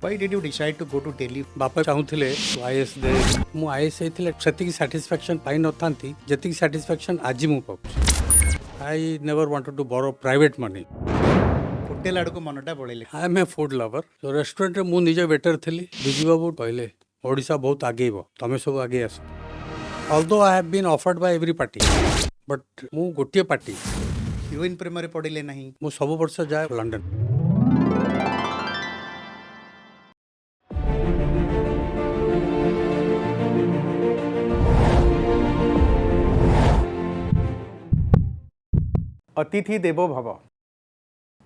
Why did you decide to go to Delhi? ବାପା ଚାହୁଁଥିଲେ is ଦେ ମୁଁ ଆଇଏସ୍ ହେଇଥିଲେ ସେତିକି ସାଟିସ୍ଫ୍ୟାକ୍ସନ୍ ପାଇନଥାନ୍ତି ଯେତିକି ସାଟିସ୍ଫ୍ୟାକ୍ସନ୍ ଆଜି ମୁଁ ପାଉଛି। I never wanted to borrow private money. Hotel ଆଡ଼କୁ ମନଟା ବଳେଇଲେ। I am a food lover. ରେଷ୍ଟୁରାଣ୍ଟରେ ମୁଁ ନିଜେ ୱେଟର୍ ଥିଲି। ବିଜୁବାବୁ କହିଲେ ଓଡ଼ିଶା ବହୁତ ଆଗେଇବ, ତମେ ସବୁ ଆଗେଇ ଆସ। Although I have been offered by every party, but ମୁଁ ଗୋଟିଏ ପାର୍ଟି। ହିରୋଇନ୍ ପ୍ରେମରେ ପଡ଼ିଲେ ନାହିଁ। ମୁଁ ସବୁ ବର୍ଷ ଯାଏ ଲଣ୍ଡନ। ଅତିଥି ଦେବୋ ଭବ।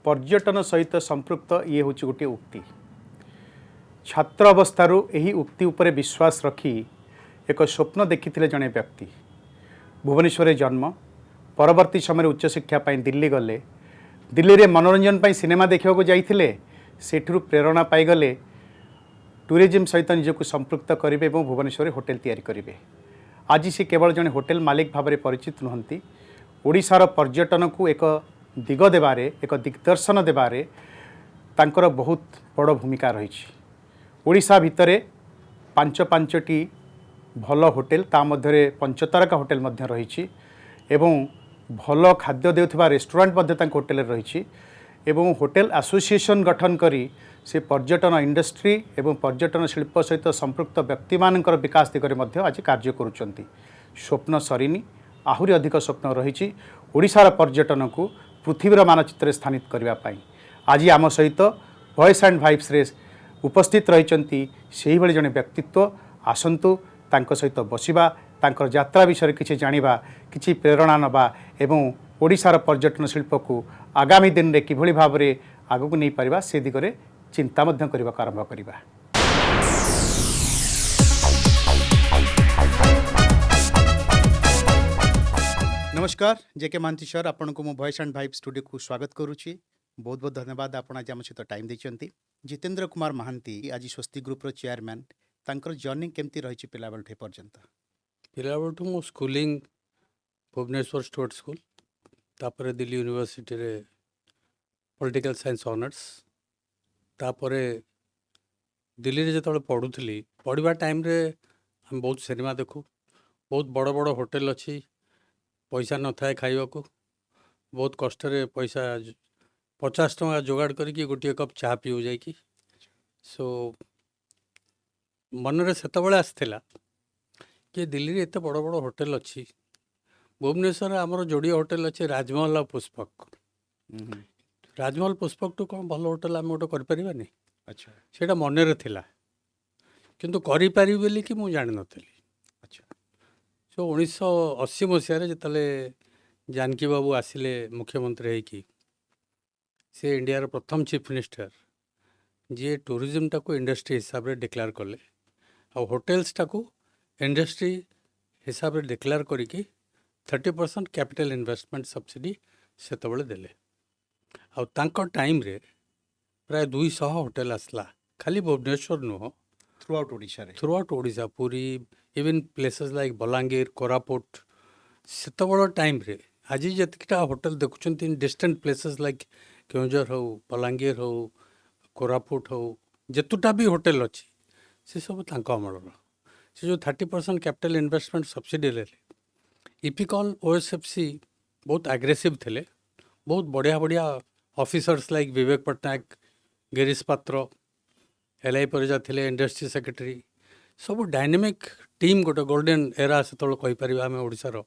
ପର୍ଯ୍ୟଟନ ସହିତ ସମ୍ପୃକ୍ତ ଇଏ ହେଉଛି ଗୋଟିଏ ଉକ୍ତି। ଛାତ୍ର ଅବସ୍ଥାରୁ ଏହି ଉକ୍ତି ଉପରେ ବିଶ୍ୱାସ ରଖି ଏକ ସ୍ୱପ୍ନ ଦେଖିଥିଲେ ଜଣେ ବ୍ୟକ୍ତି। ଭୁବନେଶ୍ୱରରେ ଜନ୍ମ, ପରବର୍ତ୍ତୀ ସମୟରେ ଉଚ୍ଚଶିକ୍ଷା ପାଇଁ ଦିଲ୍ଲୀ ଗଲେ। ଦିଲ୍ଲୀରେ ମନୋରଞ୍ଜନ ପାଇଁ ସିନେମା ଦେଖିବାକୁ ଯାଇଥିଲେ। ସେଠାରୁ ପ୍ରେରଣା ପାଇଗଲେ ଟୁରିଜିମ୍ ସହିତ ନିଜକୁ ସମ୍ପୃକ୍ତ କରିବେ ଏବଂ ଭୁବନେଶ୍ୱରରେ ହୋଟେଲ ତିଆରି କରିବେ। ଆଜି ସେ କେବଳ ଜଣେ ହୋଟେଲ ମାଲିକ ଭାବରେ ପରିଚିତ ନୁହନ୍ତି, ଓଡ଼ିଶାର ପର୍ଯ୍ୟଟନକୁ ଏକ ଦିଗ ଦେବାରେ, ଏକ ଦିଗ୍ଦର୍ଶନ ଦେବାରେ ତାଙ୍କର ବହୁତ ବଡ଼ ଭୂମିକା ରହିଛି। ଓଡ଼ିଶା ଭିତରେ ପାଞ୍ଚଟି ଭଲ ହୋଟେଲ, ତା ମଧ୍ୟରେ ପଞ୍ଚତାରକା ହୋଟେଲ ମଧ୍ୟ ରହିଛି ଏବଂ ଭଲ ଖାଦ୍ୟ ଦେଉଥିବା ରେଷ୍ଟୁରାଣ୍ଟ ମଧ୍ୟ ତାଙ୍କ ହୋଟେଲରେ ରହିଛି ଏବଂ ହୋଟେଲ ଆସୋସିଏସନ୍ ଗଠନ କରି ସେ ପର୍ଯ୍ୟଟନ ଇଣ୍ଡଷ୍ଟ୍ରି ଏବଂ ପର୍ଯ୍ୟଟନ ଶିଳ୍ପ ସହିତ ସମ୍ପୃକ୍ତ ବ୍ୟକ୍ତିମାନଙ୍କର ବିକାଶ ଦିଗରେ ମଧ୍ୟ ଆଜି କାର୍ଯ୍ୟ କରୁଛନ୍ତି। ସ୍ୱପ୍ନ ସରିନି, ଆହୁରି ଅଧିକ ସ୍ୱପ୍ନ ରହିଛି ଓଡ଼ିଶାର ପର୍ଯ୍ୟଟନକୁ ପୃଥିବୀର ମାନଚିତ୍ରରେ ସ୍ଥାନିତ କରିବା ପାଇଁ। ଆଜି ଆମ ସହିତ ଭଏସ୍ ଆଣ୍ଡ ଭାଇବ୍ସରେ ଉପସ୍ଥିତ ରହିଛନ୍ତି ସେହିଭଳି ଜଣେ ବ୍ୟକ୍ତିତ୍ୱ। ଆସନ୍ତୁ ତାଙ୍କ ସହିତ ବସିବା, ତାଙ୍କର ଯାତ୍ରା ବିଷୟରେ କିଛି ଜାଣିବା, କିଛି ପ୍ରେରଣା ନେବା ଏବଂ ଓଡ଼ିଶାର ପର୍ଯ୍ୟଟନ ଶିଳ୍ପକୁ ଆଗାମୀ ଦିନରେ କିଭଳି ଭାବରେ ଆଗକୁ ନେଇପାରିବା ସେ ଦିଗରେ ଚିନ୍ତା ମଧ୍ୟ କରିବାକୁ ଆରମ୍ଭ କରିବା। नमस्कार, जेके महांती सर, आपन को मो वॉइस एंड वाइब स्टूडियो को स्वागत करुच्ची। बहुत बहुत धन्यवाद आपण आज आम सहित टाइम देइछंती। जितेंद्र कुमार महांती आज स्वस्ति ग्रुप रो चेयरमैन, तांकर जर्नी केमती रही पिला बेलठे पर्यंत? ପିଲାବେଳଠୁ ମୁଁ ସ୍କୁଲିଂ ଭୁବନେଶ୍ୱର ଷ୍ଟୁଆର୍ଟ ସ୍କୁଲ, ତାପରେ ଦିଲ୍ଲୀ ୟୁନିଭର୍ସିଟିରେ ପଲିଟିକାଲ ସାଇନ୍ସ ଅନର୍ସ, ତାପରେ ଦିଲ୍ଲୀରେ ଯେତେବେଳେ ପଢ଼ୁଥିଲି, ପଢ଼ିବା ଟାଇମ୍ରେ ଆମେ ବହୁତ ସିନେମା ଦେଖୁ। ବହୁତ ବଡ଼ ବଡ଼ ହୋଟେଲ ଅଛି, ପଇସା ନଥାଏ ଖାଇବାକୁ। ବହୁତ କଷ୍ଟରେ ପଇସା 50 ଟଙ୍କା ଯୋଗାଡ଼ କରିକି ଗୋଟିଏ କପ୍ ଚାହା ପିଉ ଯାଇକି। ସୋ ମନରେ ସେତେବେଳେ ଆସିଥିଲା कि दिल्ली रे एते बड़ बड़ होटल अच्छी। भुवनेश्वर आमर जोड़िए होटल अच्छे, राजमहल और पुष्पक। राजमहल पुष्पक टू कौन भल होटल आम गोटे करें? अच्छा, से मनरे थिला, किंतु करि बोली कि मुझे जान नी। अच्छा। सो 1980 मसीह जिते जानकी बाबू आसिले मुख्यमंत्री होगी, से इंडिया प्रथम चीफ मिनिस्टर जी टूरिज्म टाको इंडस्ट्री हिसाब से डिक्लेयर कले और होटेल्स टाको इंडस्ट्री हिसाब से डिक्लेयर करिकी 30% कैपिटल इन्वेस्टमेंट सब्सिडी से देले। आउ टाइम रे प्राय 200 होटेल आसला, खाली भुवनेश्वर नुह, throughout Odisha, Puri, even places like Balangir, Koraput. से टाइम रे आज जितकिटा होटेल देखुं in distant places like Keonjhar हो, बलांगीर हो, कोरापुट हो, जेतुटा भी होटेल अच्छी से सब तांको अमलर। से जो 30% कैपिटल इन्वेस्टमेंट सब्सिडी ले इपिकॉल ओएसएफसी बहुत एग्रेसिव थे। बहुत बढ़िया बढ़िया ऑफिसर्स लाइक विवेक पट्टनायक, गिरीश पात्र, एलआई परिजा थे, इंडस्ट्री सेक्रेटरी, सब डायनेमिक टीम गोटे गोल्डन एरा से कहीपर आम ओडार।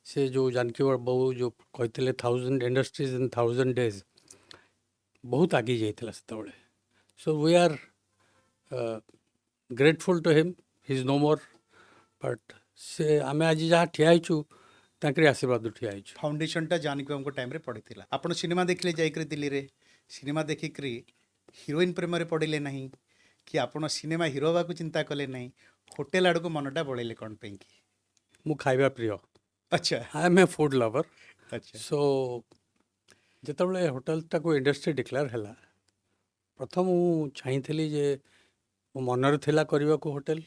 से जो जानकी बाबू जो कहते 1000 इंडस्ट्रीज इन 1000 डेज बहुत आगे जाता से। So we are grateful to him, he is no more, but से आम आज जहाँ ठियाईचु तांकरी आशीर्वाद ठियाईचु। फाउंडेशन टा जानकी बाबू टाइम रे पड़ीथिला। आपण सिनेमा देखले जाइकरी दिल्ली रे सिनेमा देखिकरी हिरोइन प्रेम रे पड़िले नहीं कि आपण सिनेमा हिरो बाकू चिंता कले नहीं, होटेल आड़ को मनटा बळेले कोन पे की? मु खाइबा प्रिय। अच्छा, I am a food lover. अच्छा। सो जितेबाला होटेल टाको इंडस्ट्री डिक्लेयर है, प्रथम मु चाहिए जे मो मनरे थिला करने को होटेल।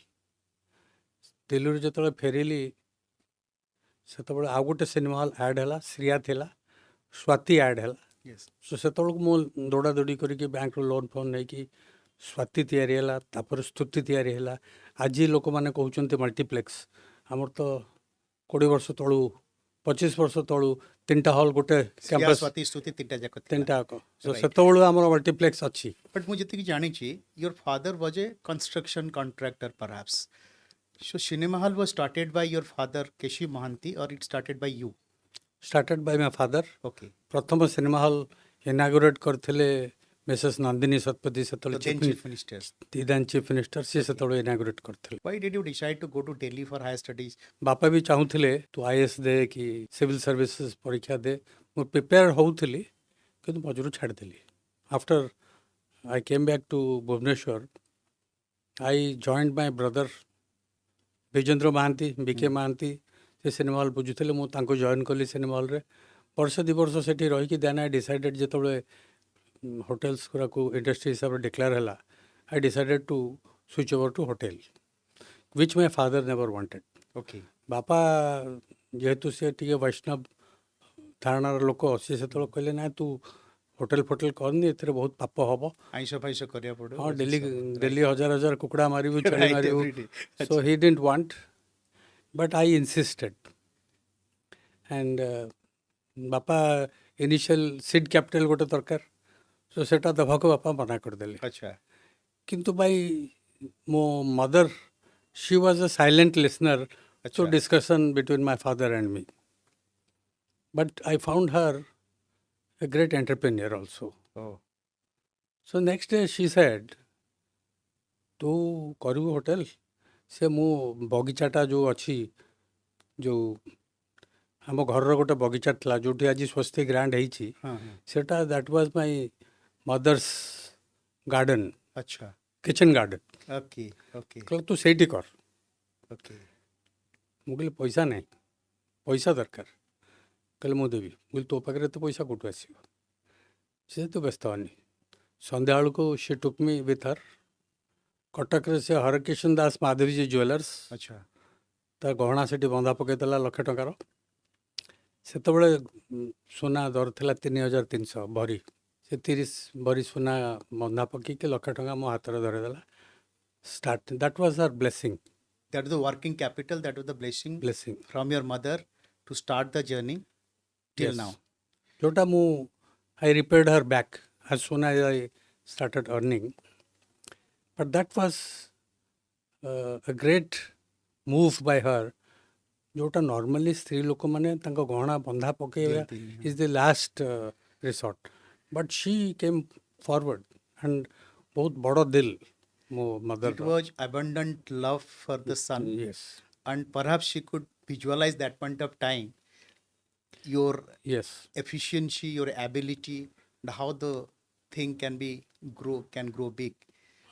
दिल्ली जो फेरिली से आउ गोटे सिनेमा हॉल ऐड है, श्रिया थिला, स्वाति ऐड है। यस। सो से मु दौड़ा दौड़ी करके बैंक लोन फोन नहीं कि ସ୍ୱାତି ତିଆରି ହେଲା, ତାପରେ ସ୍ତୁତି ତିଆରି ହେଲା। ଆଜି ଲୋକମାନେ କହୁଛନ୍ତି ମଲ୍ଟିପ୍ଲେକ୍ସ। ଆମର ତ 20 ବର୍ଷ ତଳୁ 25 ବର୍ଷ ତଳୁ 3ଟା ହଲ୍ ଗୋଟେ ଶ୍ରେୟା କ୍ୟାମ୍ପସ୍, ସ୍ୱାତି ସ୍ତୁତି ତିନିଟା ଯାକ ଥିଲା 3ଟା ଯାକ। So Right. ସେତେବେଳୁ ଆମର ମଲ୍ଟିପ୍ଲେକ୍ସ ଅଛି। ବଟ୍ ମୁଁ ଯେତିକି ଜାଣିଛି your father was A construction contractor perhaps. So cinema hall was started by your father Keshi Mohanty or it started by you? Started Bai my father. Okay. ପ୍ରଥମ ସିନେମା ହଲ୍ ଇନାଗୁରେଟ୍ କରିଥିଲେ Mrs Nandini Satapathy, So ସେତେବେଳେ then chief minister. Chief minister, ସିଏ ସେତେବେଳେ inaugurate କରିଥିଲେ। Why did you decide to go to Delhi for higher studies? ବାପା ବି ଚାହୁଁଥିଲେ ତୁ IAS ଦେ କି ସିଭିଲ୍ ସର୍ଭିସେସ୍ ପରୀକ୍ଷା ଦେ। ମୁଁ ପ୍ରିପେୟାର ହେଉଥିଲି କିନ୍ତୁ ମଝିରୁ ଛାଡ଼ିଦେଲି। After I came back to Bhubaneswar, I joined my brother Bijendra Mohanty, BK Mohanty. ସେ ସିନେମା ହଲ୍ ବୁଝୁଥିଲେ, ମୁଁ ତାଙ୍କୁ ଜଏନ୍ କଲି ସିନେମା ହଲ୍ରେ। ବର୍ଷ 2 ବର୍ଷ ସେଠି ରହିକି ଦେନ୍ ଆଇ ଡିସାଇଡେଡ଼, ଯେତେବେଳେ ହୋଟେଲ୍ସ ଗୁଡ଼ାକୁ ଇଣ୍ଡଷ୍ଟ୍ରି ହିସାବରେ ଡିକ୍ଲେୟାର ହେଲା, I decided to switch over to hotel, which my father never wanted. Okay. ବାପା ଯେହେତୁ ସେ ଟିକେ ବୈଷ୍ଣବ ଧାରଣାର ଲୋକ, ସେ ସେତେବେଳେ କହିଲେ ନାଇଁ ତୁ ହୋଟେଲ ଫୋଟେଲ କରନି, ଏଥିରେ ବହୁତ ପାପ ହେବ। ଆଇଁଷ ଫାଇଁଷ କରିବାକୁ ପଡ଼ିବ। ହଁ, ଡେଲି ହଜାର ହଜାର କୁକୁଡ଼ା ମାରିବୁ, ଛେଳି Right, ମାରିବୁ। every day. So he didn't want, but I insisted. And ବାପା ଇନିସିଆଲ ସିଡ୍ କ୍ୟାପିଟାଲ ଗୋଟେ ଦରକାର, so ସେଟା ଦେବାକୁ ବାପା ମନା କରିଦେଲେ। ଆଚ୍ଛା। କିନ୍ତୁ ଭାଇ ମୋ ମଦର, she was a silent listener to ଆଚ୍ଛା। discussion between my father and me. But I found her a great entrepreneur also. Oh. So next day she said, ତୁ କରିବୁ ହୋଟେଲ? ସେ ମୁଁ ବଗିଚାଟା ଯେଉଁ ଅଛି, ଯେଉଁ ଆମ ଘରର ଗୋଟେ ବଗିଚା ଥିଲା ଯେଉଁଠି ଆଜି ସ୍ୱସ୍ତି ଗ୍ରାଣ୍ଡ ହେଇଛି, ହଁ ହଁ। ସେଟା that was my mother's garden, ଆଚ୍ଛା। Kitchen garden. ଓକେ ଓକେ କହିଲେ ତୁ ସେଇଠି କର। ଓକେ। ମୁଁ କହିଲି ପଇସା ନାହିଁ, ପଇସା ଦରକାର। କହିଲେ ମୁଁ ଦେବି। ମୁଁ କହିଲି ତୋ ପାଖରେ ଏତେ ପଇସା କେଉଁଠୁ ଆସିବ? ସେ ତୁ ବ୍ୟସ୍ତ ହନି। ସନ୍ଧ୍ୟାବେଳକୁ ସେ ଟୁକ୍ ମି ୱିଥ୍ ହର୍। କଟକରେ ସେ ହରକିଷନ ଦାସ ମାଧବୀଜୀ ଜୁଏଲର୍ସ, ଆଚ୍ଛା। ତା ଗହଣା ସେଠି ବନ୍ଧା ପକାଇଦେଲା 1,00,000 ଟଙ୍କାର। ସେତେବେଳେ ସୁନା ଦର ଥିଲା 3,300 ଭରି। ସେ 30 ଭରି ସୁନା ବନ୍ଧା ପକାଇକି 1,00,000 ଟଙ୍କା ମୋ ହାତରେ ଧରେଇଦେଲା। Start, that was R blessing. That was the working capital, that was the blessing blessing, from your mother to start the journey till Yes. now. ଯୋଉଟା ମୁଁ I repaid her back as soon as I started earning. But that was a great move by her. ଯୋଉଟା normally ସ୍ତ୍ରୀ ଲୋକମାନେ ତାଙ୍କ ଗହଣା ବନ୍ଧା ପକାଇବା ଦିଅନ୍ତିନି, ହଁ। Is the last resort, but C କେମ୍ ଫରୱାର୍ଡ଼ ଆଣ୍ଡ ବହୁତ ବଡ଼ ଦିଲ୍ ମୋ It mother. was abundant love for the son, Yes and perhaps she could visualize that point of time your Yes efficiency, your ability, and how the thing can grow big.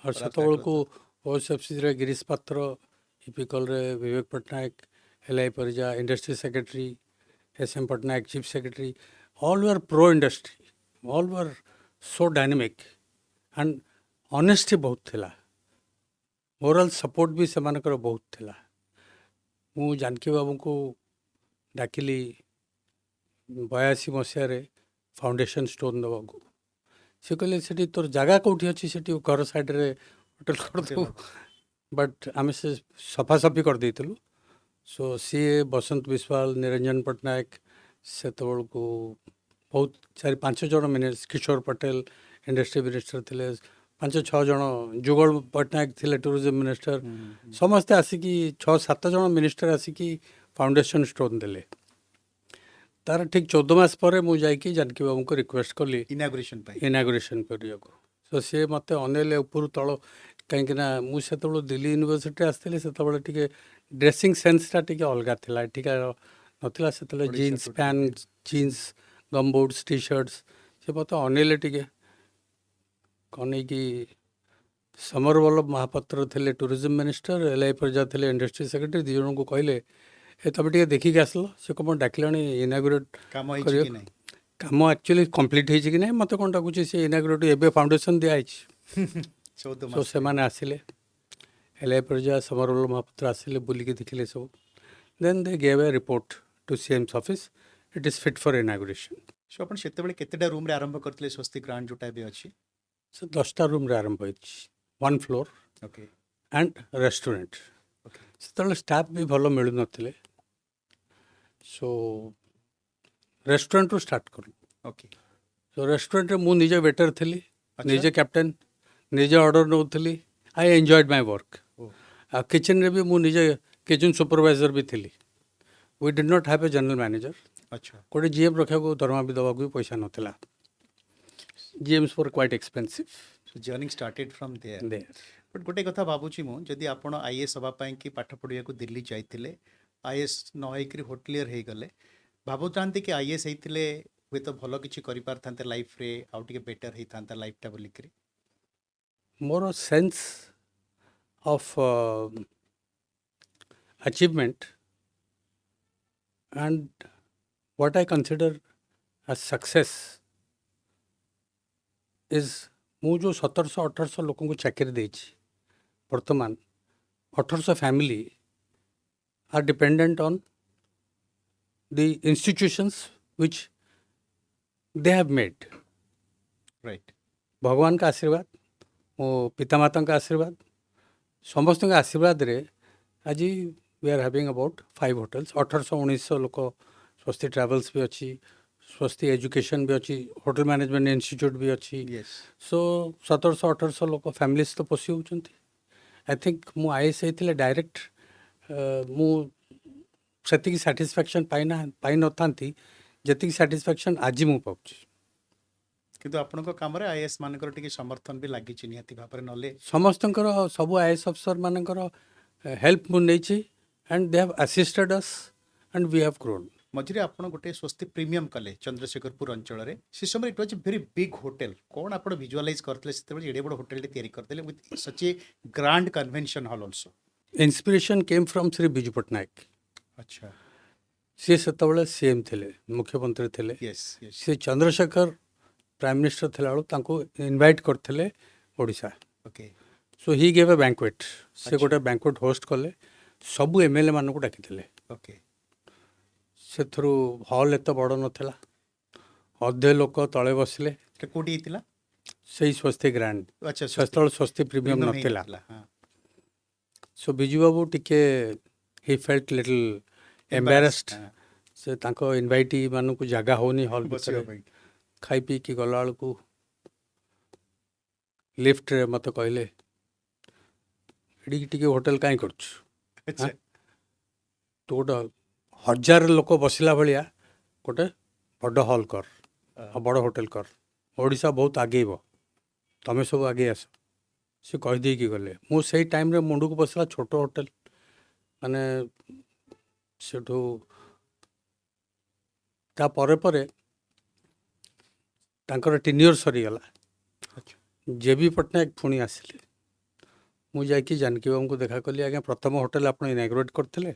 ଆଉ Perhaps that ସେତେବେଳକୁ was OSFCରେ ଗିରିଶ ପାତ୍ର, ଇପିକଲରେ Bibek Pattnaik, LI Parija industry secretary, SM Pattnaik chief secretary, all were pro industry, all were so dynamic, and honesty ବହୁତ ଥିଲା, moral support ବି ସେମାନଙ୍କର ବହୁତ ଥିଲା। ମୁଁ ଜାନକୀ ବାବୁଙ୍କୁ ଡାକିଲି 82 ମସିହାରେ ଫାଉଣ୍ଡେସନ୍ ଷ୍ଟୋନ୍ ଦେବାକୁ। ସେ କହିଲେ ସେଠି ତୋର ଜାଗା କେଉଁଠି ଅଛି, ସେଠି ଘର ସାଇଡ଼ରେ ହୋଟେଲ କରିଦେବୁ। ବଟ୍ ଆମେ ସେ ସଫାସଫି କରିଦେଇଥିଲୁ। ସୋ ସିଏ, ବସନ୍ତ ବିଶ୍ୱାଳ, ନିରଞ୍ଜନ ପଟ୍ଟନାୟକ, ସେତେବେଳକୁ ବହୁତ 4-5 ଜଣ କିଶୋର ପଟେଲ ଇଣ୍ଡଷ୍ଟ୍ରି ମିନିଷ୍ଟର ଥିଲେ, 5-6 ଜଣ, ଯୁଗଳ ପଟ୍ଟନାୟକ ଥିଲେ ଟୁରିଜମ୍ ମିନିଷ୍ଟର, ସମସ୍ତେ ଆସିକି 6-7 ଜଣ ମିନିଷ୍ଟର ଆସିକି ଫାଉଣ୍ଡେସନ୍ ଷ୍ଟୋନ୍ ଦେଲେ। ତାର ଠିକ୍ 14 ମାସ ପରେ ମୁଁ ଯାଇକି ଜାନକୀ ବାବୁଙ୍କୁ ରିକ୍ୱେଷ୍ଟ କଲି inauguration ପାଇଁ। ଇନାଗୁରେସନ୍ କରିବାକୁ। ତ ସିଏ ମୋତେ ଅନେଇଲେ ଉପରୁ ତଳ, କାହିଁକିନା ମୁଁ ସେତେବେଳେ ଦିଲ୍ଲୀ ୟୁନିଭର୍ସିଟିରେ ଆସିଥିଲି। ସେତେବେଳେ ଟିକେ ଡ୍ରେସିଂ ସେନ୍ସଟା ଟିକେ ଅଲଗା ଥିଲା, ଏଠିକାର ନଥିଲା। ସେତେବେଳେ Odisha jeans totally. Pant, jeans, gum boots, T shirts. ସେ ମୋତେ ଅନେଇଲେ ଟିକେ, ଅନେଇକି ସମର ବଲ୍ଲଭ ମହାପାତ୍ର ଥିଲେ ଟୁରିଜମ୍ ମିନିଷ୍ଟର, LI ପରିଜା ଥିଲେ ଇଣ୍ଡଷ୍ଟ୍ରି ସେକ୍ରେଟାରୀ, 2 ଜଣଙ୍କୁ କହିଲେ ଏ ତମେ ଟିକେ ଦେଖିକି ଆସିଲ, ସେ କ'ଣ ଡାକିଲାଣି ଇନାଗୁରେଟ୍ କାମ ହେଇଛି କରିବା। କି ନାହିଁ? କାମ ଆକ୍ଚୁଆଲି କମ୍ପ୍ଲିଟ୍ ହେଇଛି କି ନାହିଁ ମୋତେ କ'ଣ ଡାକୁଛି, ସେ ଇନାଗୁରେଟ୍ ଏବେ ଫାଉଣ୍ଡେସନ୍ ଦିଆହେଇଛି। 14 ସୋ ମାସ ସେମାନେ ଆସିଲେ, LI ପରିଜା, ସମର ବଲ୍ଲଭ ମହାପାତ୍ର ଆସିଲେ, ବୁଲିକି ଦେଖିଲେ ସବୁ। Then they gave a report to CM's office, it is fit for inauguration. So ଆପଣ ସେତେବେଳେ କେତେଟା ରୁମ୍ରେ ଆରମ୍ଭ କରିଥିଲେ ସ୍ୱସ୍ତି ଗ୍ରାଣ୍ଡ ଯୋଉଟା ଏବେ ଅଛି? ସେ 10ଟା ରୁମ୍ରେ ଆରମ୍ଭ ହେଇଛି। One floor okay and restaurant okay से स्टाफ भी भल मिलू नथिले सो रेस्टोरेंट रू स्टार्ट करूँ ओके सो रेस्टोरेंट रे मु निजे वेटर थिली अच्छा निजे कैप्टेन निजे ऑर्डर नौली आई एंजॉयड माय वर्क ओ आ किचन रे भी मु निजे किचन सुपरवाइजर भी थिली we did not have a general manager अच्छा गोटे जीएम रखा दरमा भी दवा भी पैसा नथिला GMs for quite expensive so journey started from there there but गोटे कथा भावुची मु जदि आपण आईएएस हवा पई कि पाठ पढ़िया को दिल्ली जाइतिले आईएएस न होइकरी होटलियर हे गले भाबुतांती कि आईएएस हेतिले हुए तो भलो किछि करि पारथांते लाइफ रे आउ टिके बेटर हेतांता लाइफ टा बोलिकरी मोर sense of achievement and what I consider as success is ମୁଁ जो 1700-1800 लोगों को चाकरी देछि वर्तमान 1800 family are dependent on the institutions which they have made right भगवान का आशीर्वाद मो पितामाता का आशीर्वाद समस्त का आशीर्वाद रे आज we are having about 5 hotels 1800-1900 लोक स्वस्ति ट्रैवल्स भी अच्छी स्वस्ति एजुकेशन भी अच्छी होटल मैनेजमेंट इंस्टीट्यूट भी अच्छी यस सो 1700-1800 लोक फैमिलीज तो पशि होती आई थिंक मु आईएस होते डायरेक्ट मु सेतिकी साटिस्फैक्शन पाई न थांती जतिकी साटिस्फैक्शन आज मु पाउछि किंतु आपनको काम रे आईएएस मानकर टिके समर्थन भी लागि छि निहाती भाबरे नले समस्तंकर सबु आईएएस अफसर मानकर हेल्प मु नेछि and they have assisted us and we have grown मझिरे आपण गोटे स्वस्ति प्रीमियम कले चंद्रशेखरपुर अंचल रे से समय it was a very big hotel कोन आपण विजुअलाइज करतले सेते एडे बड़ होटल टे तयारी करतले with such a grand convention hall also inspiration came from Shri Biju Patnaik अच्छा सी सेतबले सीएम थिले मुख्यमंत्री थिले यस यस से चंद्रशेखर प्राइम मिनिस्टर थिला बेलू तांको इनवाइट करथिले Odisha okay so he gave a banquet से अच्छा। गोटे बैंक्वेट होस्ट कले सबु एमएलए मानकु डाकिथिले ओके से थ्रू हॉल एत बड़ नथिला अधे लोक तले बसले के कोडी हितला सेही स्वस्ति ग्रैंड अच्छा सेतबले स्वस्ति प्रीमियम प्रीमियम नथिला हितला हां सो बिजू बाबू टिके ही फेल्ट लिटिल एम्बेरेस्ड से तांको इनवाइटी मानकु जगह होनी हॉल बसियो भितर भाई खाई पी की गला बेलू लिफ्ट रे मत कहले एडी टिके होटल काई करछु अच्छा तो गोटे 1000 लोक बसला भाया गोटे बड़ हॉल कर बड़ होटल कर ओडिशा बहुत आगेब तमें सब आगे आस से कहीदे कि गले मु से टाइम रे मुंड को बसला छोट होटल माने सेठू ता परे परे तांकर टेन्योर सरीगला अच्छा जेबी पट्टनायक पुणी आसिले मु जाकि जानकी बाबू को देखा कली आज्ञा प्रथम होटल आप इनाग्रेट करते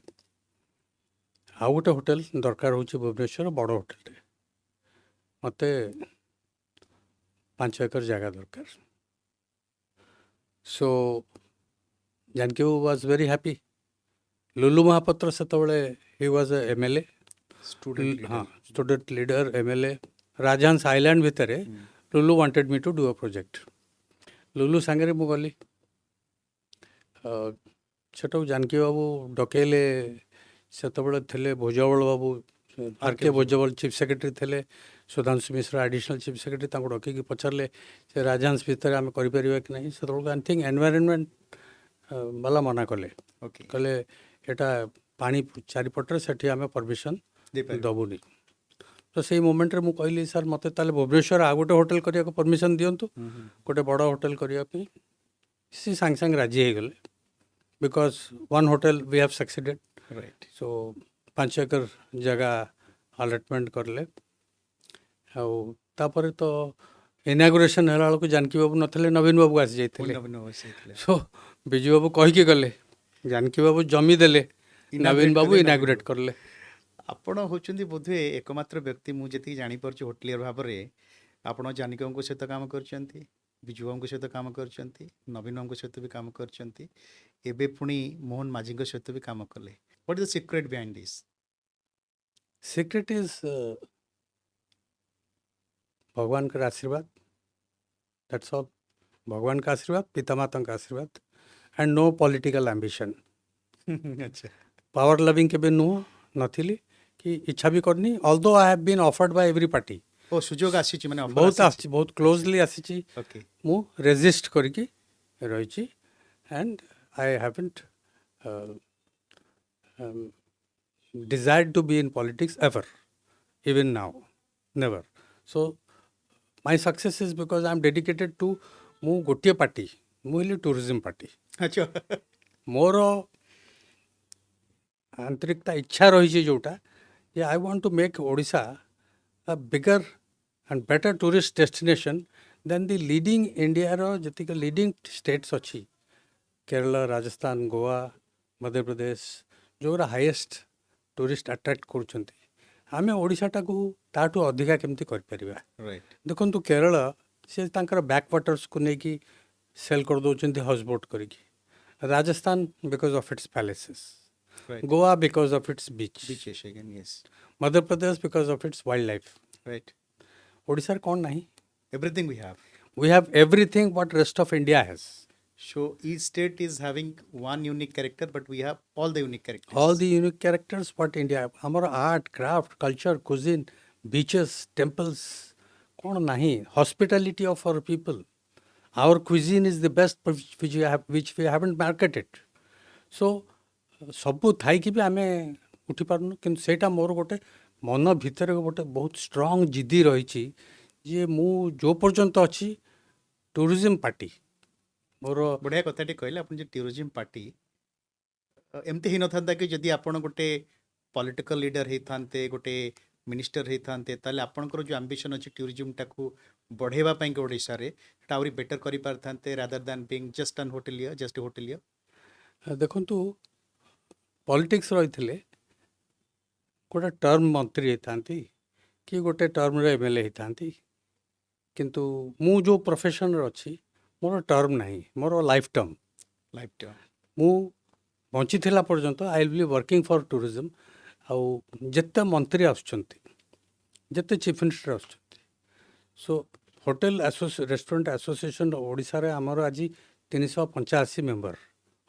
आउ गोटे होटल दरकार हो भुवनेश्वर बड़ होटल मत 5 एकर जगह दरकार so Janaki babu was very happy Lulu Mohapatra से ही वाज एमएलए स्टूडेंट हाँ student leader MLA Rajhans island भितर Lulu wanted me to do a project Lulu सांगे मु गली सेटा जानकी बाबू डकेले सेतबले थे Bhojbal babu RK Bhojbal chief secretary थे Sudhanshu Mishra additional chief secretary ताको डकिकी पचारे से राजहंस भितर आम कर कि नहीं से आई थिंक एनवायरनमेंट वाला मना कले ओके कहले एटा पानी चारिपटे से आम परमिशन दबुनी तो से मोमेंट रे मु कहली सर मते ताले भुवनेश्वर आ गोटे होटल करिया को परमिशन दियंतु गोटे बड़ होटल करिया पे सी सांग सांग राजी हो गले because one hotel we have succeeded right so 5 acre जगह अलटमेंट करले आउ तापर तो इनागुरेशन होला बेलू जानकी बाबू नथिले नवीन बाबू आसी जाइथिले सो बिजू बाबू कहिके गले जानकी बाबू जमी देले नवीन बाबू इनागुरेट करले आपण होचंदी बोधे एकमात्र व्यक्ति मु जति जानि परछु होटलियर भाबरे आपण जानकी बाबू सहित काम करचंती बिजू बाबू सहित काम करचंती नवीन बाबू सहित भी काम करचंती एबे पुणी मोहन माझी सहित भी काम कले what is the secret behind this secret is भगवान का आशीर्वाद दैट्स ऑल भगवान का आशीर्वाद पितामाता का आशीर्वाद एंड नो पॉलिटिकल एम्बिशन अच्छा पावर लविंग के नुह नथिली कि इच्छा भी करनी although I have been offered by every party ओ सुजोग आसी माने बहुत आसी बहुत क्लोजली आसी ओके मु रेजिस्ट करके रही and I haven't desired to be in politics ever, even now, never. So my success is because I am dedicated to ମୁଁ ଗୋଟିଏ ପାର୍ଟି ମୁଁ ହେଲି ଟୁରିଜିମ୍ ପାର୍ଟି अच्छा ମୋର ଆନ୍ତରିକତା ଇଚ୍ଛା ରହିଛି ଯେଉଁଟା ଯେ I want to make Odisha a bigger and better tourist destination then the leading ଇଣ୍ଡିଆର ଯେତିକି ଲିଡ଼ିଂ ଷ୍ଟେଟ୍ସ ଅଛି କେରଳ ରାଜସ୍ଥାନ ଗୋଆ ମଧ୍ୟପ୍ରଦେଶ ଯେଉଁଗୁରା ହାଇଏଷ୍ଟ ଟୁରିଷ୍ଟ ଆଟ୍ରାକ୍ଟ କରୁଛନ୍ତି ଆମେ ଓଡ଼ିଶାଟାକୁ ତାଠୁ ଅଧିକା କେମିତି କରିପାରିବା राइट ଦେଖନ୍ତୁ କେରଳ ସେ ତାଙ୍କର ବ୍ୟାକ୍ ୱାଟର୍ସକୁ ନେଇକି ସେଲ୍ କରିଦେଉଛନ୍ତି ହାଉସ୍ ବୋଟ୍ କରିକି Rajasthan because of its palaces right Goa because of its beach beach again yes Madhya Pradesh because of its wildlife right ଓଡ଼ିଶାରେ କ'ଣ ନାହିଁ everything we have we have everything what rest of India has so each state is having one unique character but we have all the unique characters all the unique characters what India ଆମର art craft culture cuisine beaches temples କ'ଣ ନାହିଁ hospitality of our people our cuisine is the best which we haven't marketed so ସବୁ ଥାଇକି ବି ଆମେ ଉଠିପାରୁନୁ କିନ୍ତୁ ସେଇଟା ମୋର ଗୋଟେ ମନ ଭିତରେ ଗୋଟେ ବହୁତ ଷ୍ଟ୍ରଙ୍ଗ ଜିଦି ରହିଛି ଯେ ମୁଁ ଯେଉଁ ପର୍ଯ୍ୟନ୍ତ ଅଛି ଟୁରିଜିମ୍ ପାର୍ଟି ମୋର बढ़िया कथाटी कहले अपन जे टूरिज्म पार्टी एमती ही नथांता कि जदि आपण गोटे पॉलिटिकल लीडर हे थांते गोटे मिनिस्टर हे थांते ताले आपनकर जो एम्बिशन अछि टूरिज्म टाकू बढ़ेवा पई के ओडिसा रे टाउरी बेटर करि पार थांते rather than being just an hotelier just hotelier ଦେଖନ୍ତୁ ପଲିଟିକ୍ସ ରହିଥିଲେ ଗୋଟେ ଟର୍ମ ମନ୍ତ୍ରୀ ହେଇଥାନ୍ତି କି ଗୋଟେ ଟର୍ମରେ ଏମ୍ ଏଲ୍ ଏ ହେଇଥାନ୍ତି କିନ୍ତୁ ମୁଁ ଯେଉଁ ପ୍ରଫେସନ୍ରେ ଅଛି ମୋର ଟର୍ମ ନାହିଁ ମୋର ଲାଇଫ୍ ଟର୍ମ लाइफ टाइम ମୁଁ ବଞ୍ଚିଥିଲା ପର୍ଯ୍ୟନ୍ତ I will be working for tourism ଆଉ ଯେତେ ମନ୍ତ୍ରୀ ଆସୁଛନ୍ତି ଯେତେ ଚିଫ୍ ମିନିଷ୍ଟର ଆସୁଛନ୍ତି ସୋ ହୋଟେଲ ରେଷ୍ଟୁରାଣ୍ଟ ଆସୋସିଏସନ୍ ଓଡ଼ିଶାରେ ଆମର ଆଜି 385 ମେମ୍ବର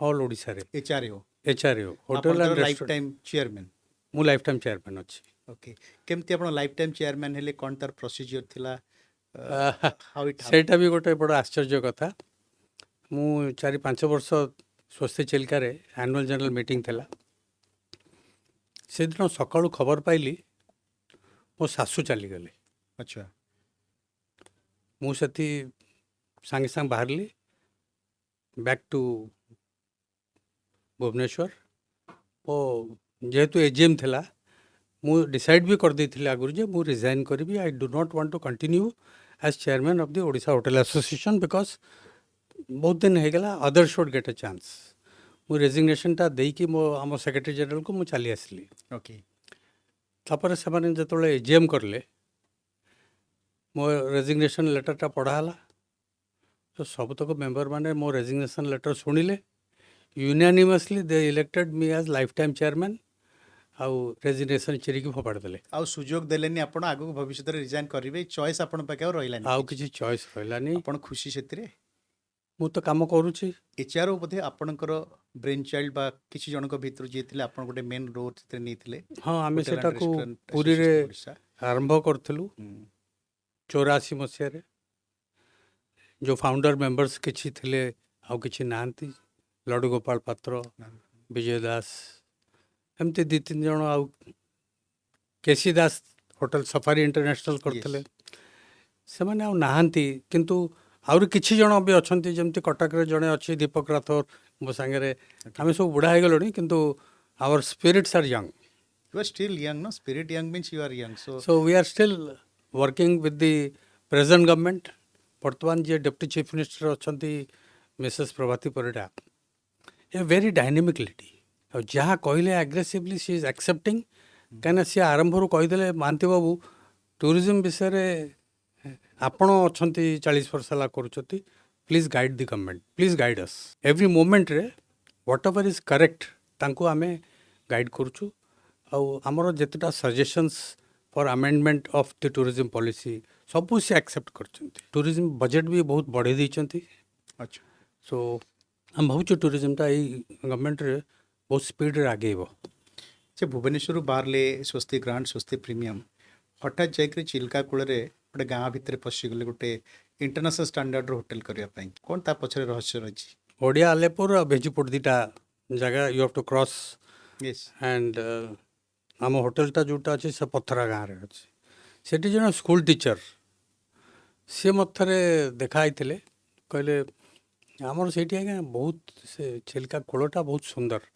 ଅଲ୍ ଓଡ଼ିଶାରେ एचआरओ HRO hotel and life time chairman ମୁଁ ଲାଇଫ୍ ଟାଇମ୍ चेयरमैन ଅଛି ओके केमती आपण लाइफ टाइम चेयरमैन हेले कोन तार प्रोसीजर थिला हाउ इट ସେଇଟା ବି ଗୋଟେ ବଡ଼ ଆଶ୍ଚର୍ଯ୍ୟ କଥା ମୁଁ 4-5 ବର୍ଷ ସ୍ୱସ୍ତି ଚିଲିକାରେ ଆନୁଆଲ୍ ଜେନେରାଲ୍ ମିଟିଂ ଥିଲା ସେଦିନ ସକାଳୁ ଖବର ପାଇଲି ମୋ ଶାଶୁ ଚାଲିଗଲେ अच्छा ମୁଁ ସେଠି ସାଙ୍ଗେ ସାଙ୍ଗେ ବାହାରିଲି ବ୍ୟାକ୍ ଟୁ ଭୁବନେଶ୍ୱର ଓ ଯେହେତୁ ଏଜିଏମ୍ ଥିଲା ମୁଁ ଡିସାଇଡ଼୍ ବି କରିଦେଇଥିଲି ଆଗରୁ ଯେ ମୁଁ ରିଜାଇନ୍ କରିବି I do not want to continue as chairman of the Odisha hotel association because ବହୁତ ଦିନ ହେଇଗଲା other should get a chance ମୁଁ ରେଜିଗ୍ନେସନ୍ଟା ଦେଇକି ମୋ ଆମ ସେକ୍ରେଟାରୀ ଜେନେରାଲ୍କୁ ମୁଁ ଚାଲି ଆସିଲି ओके ତାପରେ ସେମାନେ ଯେତେବେଳେ ଏଜିଏମ୍ କଲେ ମୋ ରେଜିଗ୍ନେସନ୍ ଲେଟର୍ଟା ପଢ଼ା ହେଲା ତ ସବୁତକ ମେମ୍ବରମାନେ ମୋ ରେଜିଗ୍ନେସନ୍ ଲେଟର୍ ଶୁଣିଲେ ୟୁନାନିମସଲି ଦେ ଇଲେକ୍ଟେଡ୍ ମି ଆଜ୍ ଲାଇଫ୍ ଟାଇମ୍ ଚେୟାରମ୍ୟାନ୍ ଆଉ ରେଜିଗ୍ନେସନ୍ ଚିରିକି ଫୋପାଡ଼ି ଦେଲେ आउ सुजोग देलेनी आपण आगु भविष्य रे रिजाइन करिवे चॉइस आपण पाके और रहिलानी ଆଉ କିଛି ଚଏସ୍ ରହିଲାନି आपण खुशी सेतिरे ମୁଁ ତ କାମ କରୁଛି एचआरओ बोधे आपणकर ब्रेन चाइल्ड बा किछि जनक भितर जे थिले आपण गोटे मेन रोल सेते नेथिले ହଁ ଆମେ होटल एंड ସେଟାକୁ रेस्टोरेंट ପୁରୀରେ एसोसिएशन ओडिशा ଆରମ୍ଭ କରିଥିଲୁ 84 ମସିହାରେ ଯେଉଁ ଫାଉଣ୍ଡର ମେମ୍ବର୍ସ କିଛି ଥିଲେ ଆଉ କିଛି ନାହାନ୍ତି ଲଡ଼ୁ ଗୋପାଳ ପାତ୍ର ବିଜୟ ଦାସ ଏମିତି 2-3 ଜଣ ଆଉ KC Das hotel Safari International କରିଥିଲେ ସେମାନେ ଆଉ ନାହାନ୍ତି କିନ୍ତୁ ଆହୁରି କିଛି ଜଣ ବି ଅଛନ୍ତି ଯେମିତି କଟକରେ ଜଣେ ଅଛି ଦୀପକ ରାଥୋର ମୋ ସାଙ୍ଗରେ ଆମେ ସବୁ ବୁଢ଼ା ହେଇଗଲୁଣି କିନ୍ତୁ our spirits are young You are still young, no? Spirit young means you are young. So, So we are still working with the present government. ବର୍ତ୍ତମାନ ଯିଏ ଡେପୁଟି ଚିଫ୍ ମିନିଷ୍ଟର ଅଛନ୍ତି ମିସେସ୍ ପ୍ରଭାତୀ ପରିଡ଼ା ଏ ଭେରି ଡାଇନାମିକ୍ ଲେଡି ଆଉ ଯାହା କହିଲେ ଆଗ୍ରେସିଭଲି C is ଆକ୍ସେପ୍ଟିଂ କାହିଁକିନା ସିଏ ଆରମ୍ଭରୁ କହିଦେଲେ ମହାନ୍ତି ବାବୁ ଟୁରିଜିମ୍ ବିଷୟରେ ଆପଣ ଅଛନ୍ତି 40 ବର୍ଷ ହେଲା କରୁଛନ୍ତି please guide the government please guide us every ମୋମେଣ୍ଟରେ ହ୍ୱାଟ୍ ଏଭର୍ ଇଜ୍ କରେକ୍ଟ ତାଙ୍କୁ ଆମେ ଗାଇଡ଼ କରୁଛୁ ଆଉ ଆମର ଯେତେଟା suggestions for amendment of the tourism policy ସବୁ ସେ ଆକ୍ସେପ୍ଟ କରିଛନ୍ତି ଟୁରିଜିମ୍ ବଜେଟ୍ ବି ବହୁତ ବଢ଼େଇ ଦେଇଛନ୍ତି अच्छा सो आम भावुँ टूरिज्मटा यही गवर्नमेंट रे बहुत स्पीड आगेब से भुवनेश्वर बाहरले स्वस्ति ग्रांड स्वस्ति प्रीमियम हठात जाकर चिल्का कूल गोटे गाँ भितर पशिगले गोटे इंटरनेशनल स्टैंडर्ड होटेल करने कौन ता पछरे रहस्य रही ओडिया आलेपुर और भेजीपुर दुटा जगह you have to cross yes and आम होटेलटा जोटा अच्छे से पथरा गाँव रे अच्छे सेठी जन स्कूल टीचर सी मत थे देखाई कहले आमर से आज्ञा बहुत से चिल्का कूलटा बहुत सुंदर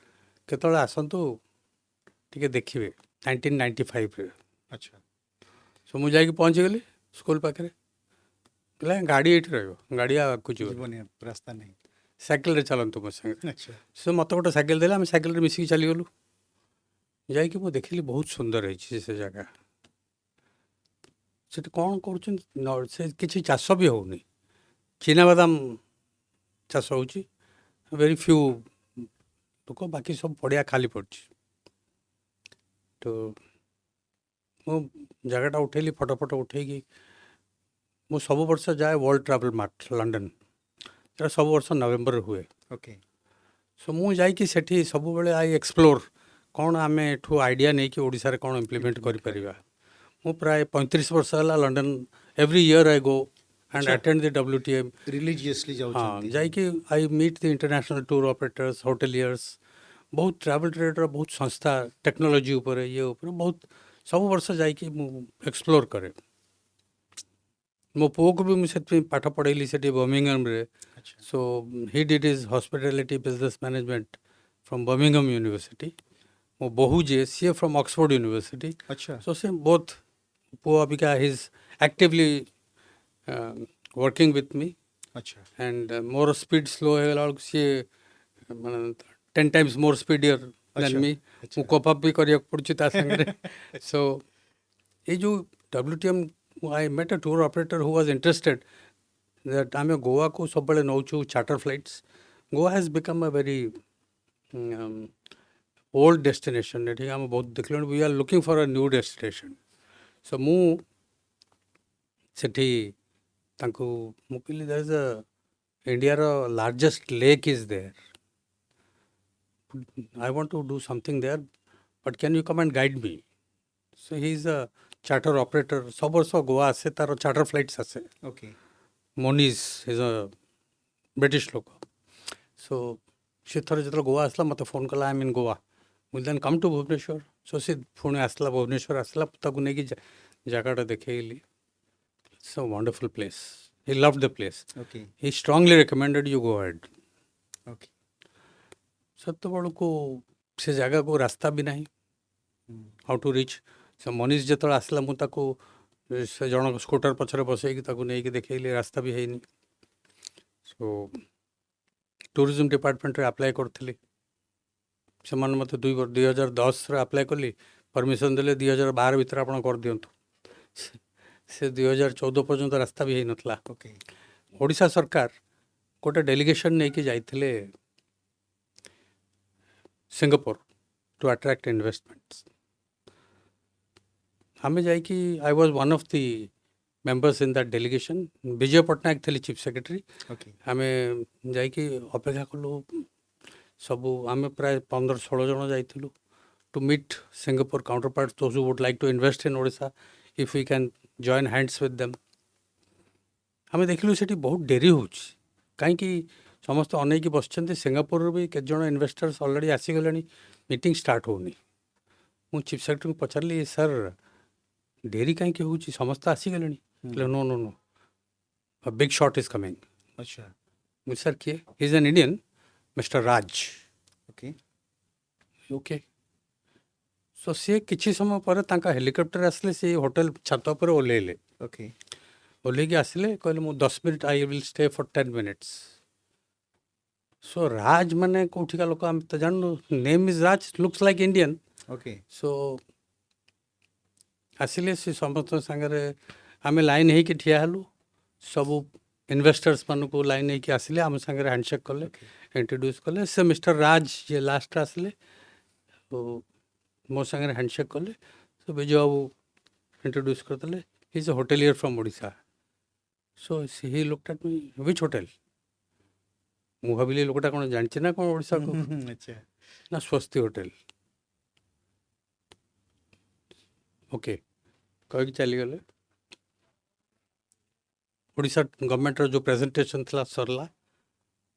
केतले आसतु टे देखिए 1995 रे अच्छा सो मुझे जाकि पहुँची गली स्कूल पाखे कहला गाड़ी ये गाड़ी आगे जीवन रास्ता नहीं साइकिल रे चलतु मो संगे अच्छा से मत गोटे साइकिल देला आम साइकिल मिसिकी चलीगलु जाकि मुझे देखिली बहुत सुंदर है से जगह से कौन कर किसी चाष भी होनी चिनाबादाम चाष हो वेरी फ्यू लोक बाकी सब पड़िया खाली पड़ी तो मो जगहटा उठेली फटो फटो उठेकी मु सब वर्ष जाए वर्ल्ड ट्रावेल मार्ट लंडन जो सब वर्ष नवेम्बर हुए ओके सो मु जाइकी सेठी सब बेले आई एक्सप्लोर कौन आम एठू आइडिया नहीं कि ओडिशा रे कौन इम्प्लीमेंट करिपरिबा मु प्राय 35 वर्ष है London every year I go and अच्छा। अटेंड द WTM रिलीजियसली हाँ जाऊँ जाइकी I meet the international tour operators hoteliers बहुत ट्रैवल ट्रेडर बहुत संस्था टेक्नोलॉजी ऊपर ये ऊपर बहुत सब वर्ष जाइकी मु एक्सप्लोर करे मो पुओ को भी मुझे पाठ पढ़ेली से बर्मिंगम रे अच्छा so he did his hospitality business management from Birmingham university मो बहु जे सी फ्रॉम ऑक्सफोर्ड यूनिवर्सिटी अच्छा सो से बोथ पुओ अबिका is actively working with me अच्छा एंड मोर स्पीड स्लो होगा सी माने 10 टाइम्स मोर स्पीडियर देन अच्छा, मी अच्छा। मु कोप अप भी करिया पड़छि ता संगे सो ये जो WTM I met a tour operator who was interested that आम गोवा को सब बेले नौचु charter flights Goa has become a very old destination ठीक आम बहुत देखल we are looking for a new destination so मु सेठी तांको मु कहली देयर इज अ इंडिया रो largest lake is there I want to do something there, but can you come and guide me? So he is a charter operator. सब वर्ष गोवा आसे तार चार्टर फ्लाइट्स आसे okay monies is a British लोक सो सी थर जो गोवा आसला मत फोन कला I mean Goa will then come to Bhubaneswar so सी पुणे आसला भुवनेश्वर आसला ताकू नहीं जगहटा देखली it's a wonderful place he loved the place okay he strongly recommended you go ahead okay सत को से जगह को रास्ता भी नहीं हाउ टू रिच से मनीष जो आसला मुझे से जन स्कूटर पछरे बसैकी नहीं देखली रास्ता भी है सो टूरिज्म डिपार्टमेंट रे अप्लाई करी से मत 2010 अप्लाई कली परमिशन देले 2012 भितर आप कर दिंतु से 2014 पर्यंत रास्ता भी है नथला ओके ओडिशा सरकार गोटे डेलीगेशन नहीं कि जाइथिले सिंगापुर टू अट्रैक्ट इन्वेस्टमेंट्स हमें जाइकी I was one of the members in that delegation Vijay Pattnaik थे चीफ सेक्रेटरी ओके हमें जाइकी अपेक्षा कलु सब आम प्राय 15-16 जन जाइलु to meet Singapore counterparts those who would like to invest in Odisha if we can join hands with them हमें देखलु सेठी बहुत डेरी होची कहीं समस्त अनेक बस सिंगापुर भी केत जन इन्वेस्टर्स ऑलरेडी आसीगले मीटिंग स्टार्ट होनी मु चीफ सेक्रेटरी को पचारि सर डेरी कहीं हो समस्त आसीगले no no no a big shot is coming अच्छा मुझे सर किए he is an Indian mister Raj okay okay so सी किसी समय पर हेलिकॉप्टर आसले से होटल छात पर ओह्लैले ओके ओह्लैकी आसले कहले मु 10 minute I will stay for 10 minutes so Raj माने कौटिका लोक आम तो जानू name is Raj looks like Indian okay so आसिले से समस्त सांगे आम लाइन होकि ठिया हेलु सब इन्वेस्टर्स मान को लाइन होकि आसिले आम सांगे हैंडशेक कले इंट्रोड्यूस कले से मिस्टर राज ये लास्ट आसिले तो मो सांगे हैंडशेक कले तो विजय बाबू इंट्रोड्यूस करदे ही is a hotelier from Odisha so he looked at me which hotel ମୁଁ ଭାବିଲି ଲୋକଟା କ'ଣ ଜାଣିଛି ନା କ'ଣ ଓଡ଼ିଶାକୁ ଆଚ୍ଛା ନା ସ୍ୱସ୍ତି ହୋଟେଲ ଓକେ କହିକି ଚାଲିଗଲେ ଓଡ଼ିଶା ଗଭର୍ଣ୍ଣମେଣ୍ଟର ଯେଉଁ ପ୍ରେଜେଣ୍ଟେସନ୍ ଥିଲା ସରିଲା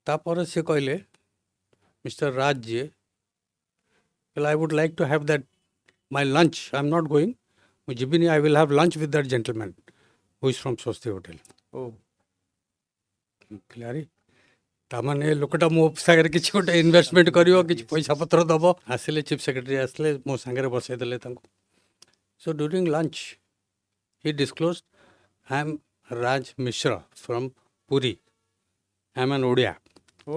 ତାପରେ ସେ କହିଲେ ମିଷ୍ଟର ରାଜ ଯିଏ କହିଲେ I would like to have that my lunch I am not going ମୁଁ ଯିବିନି I will have lunch with that gentleman who is from Swosti hotel ଓ ଆରେ ତାମାନେ ଲୋକଟା ମୋ ସାଙ୍ଗରେ କିଛି ଗୋଟେ ଇନଭେଷ୍ଟମେଣ୍ଟ କରିବ କିଛି ପଇସା ପତ୍ର ଦେବ ଆସିଲେ ଚିଫ୍ ସେକ୍ରେଟାରୀ ଆସିଲେ ମୋ ସାଙ୍ଗରେ ବସେଇ ଦେଲେ ତାଙ୍କୁ so during lunch he disclose I am Raj Mishra from Puri I am an Odia ଓ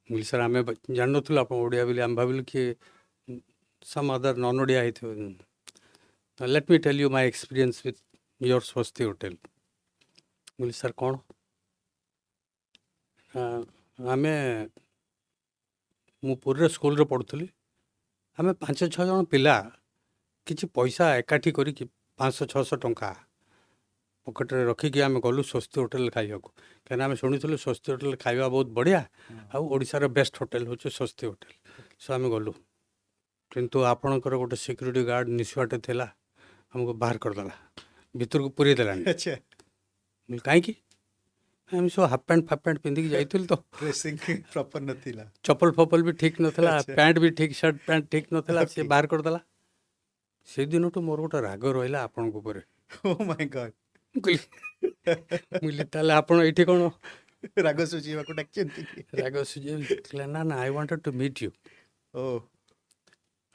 ବୋଲି ସାର୍ ଆମେ ଜାଣିନଥିଲୁ ଆପଣ ଓଡ଼ିଆ ବୋଲି ଆମେ ଭାବିଲୁ କି ସମ୍ ଅଦର ନନ୍ ଓଡ଼ିଆ ହେଇଥିବ let me tell you my experience with your Swosti hotel ବୋଲି ସାର୍ କ'ଣ ଆମେ ମୁଁ ପୁରୀରେ ସ୍କୁଲରେ ପଢ଼ୁଥିଲି ଆମେ 5-6 ଜଣ ପିଲା କିଛି ପଇସା ଏକାଠି କରିକି 500-600 ଟଙ୍କା ପକେଟରେ ରଖିକି ଆମେ ଗଲୁ ସ୍ୱସ୍ତି ହୋଟେଲ ଖାଇବାକୁ କାହିଁକିନା ଆମେ ଶୁଣିଥିଲୁ ସ୍ୱସ୍ତି ହୋଟେଲ ଖାଇବା ବହୁତ ବଢ଼ିଆ ଆଉ ଓଡ଼ିଶାର ବେଷ୍ଟ ହୋଟେଲ ହେଉଛି ସ୍ୱସ୍ତି ହୋଟେଲ ସୋ ଆମେ ଗଲୁ କିନ୍ତୁ ଆପଣଙ୍କର ଗୋଟେ ସିକ୍ୟୁରିଟି ଗାର୍ଡ଼ ନିଶୁଆଟେ ଥିଲା ଆମକୁ ବାହାର କରିଦେଲା ଭିତରକୁ ପୁରେଇ ଦେଲାନି ଆଚ୍ଛା କାହିଁକି ଆମେ ସବୁ ହାଫ୍ ପ୍ୟାଣ୍ଟ ପିନ୍ଧିକି ଯାଇଥିଲୁ ତ ଡ୍ରେସିଂ ପ୍ରପର ନଥିଲା ଚପଲ ଫପଲ ବି ଠିକ୍ ନଥିଲା ଆଚ୍ଛା। ପ୍ୟାଣ୍ଟ ବି ଠିକ୍ ସାର୍ଟ ପ୍ୟାଣ୍ଟ ଠିକ୍ ନଥିଲା ସେ Okay. ବାହାର କରିଦେଲା ସେଦିନଠୁ ମୋର ଗୋଟେ ରାଗ ରହିଲା ଆପଣଙ୍କ ଉପରେ ଓ ମାଇ ଗଡ୍ ମୁଁ କହିଲି ତାହେଲେ ଆପଣ ଏଇଠି କ'ଣ ରାଗ ସୁଝିବାକୁ ଡାକିଛନ୍ତି କି? ରାଗ ସୁଝେଇଲେ ନା ନା I wanted to meet you ଓ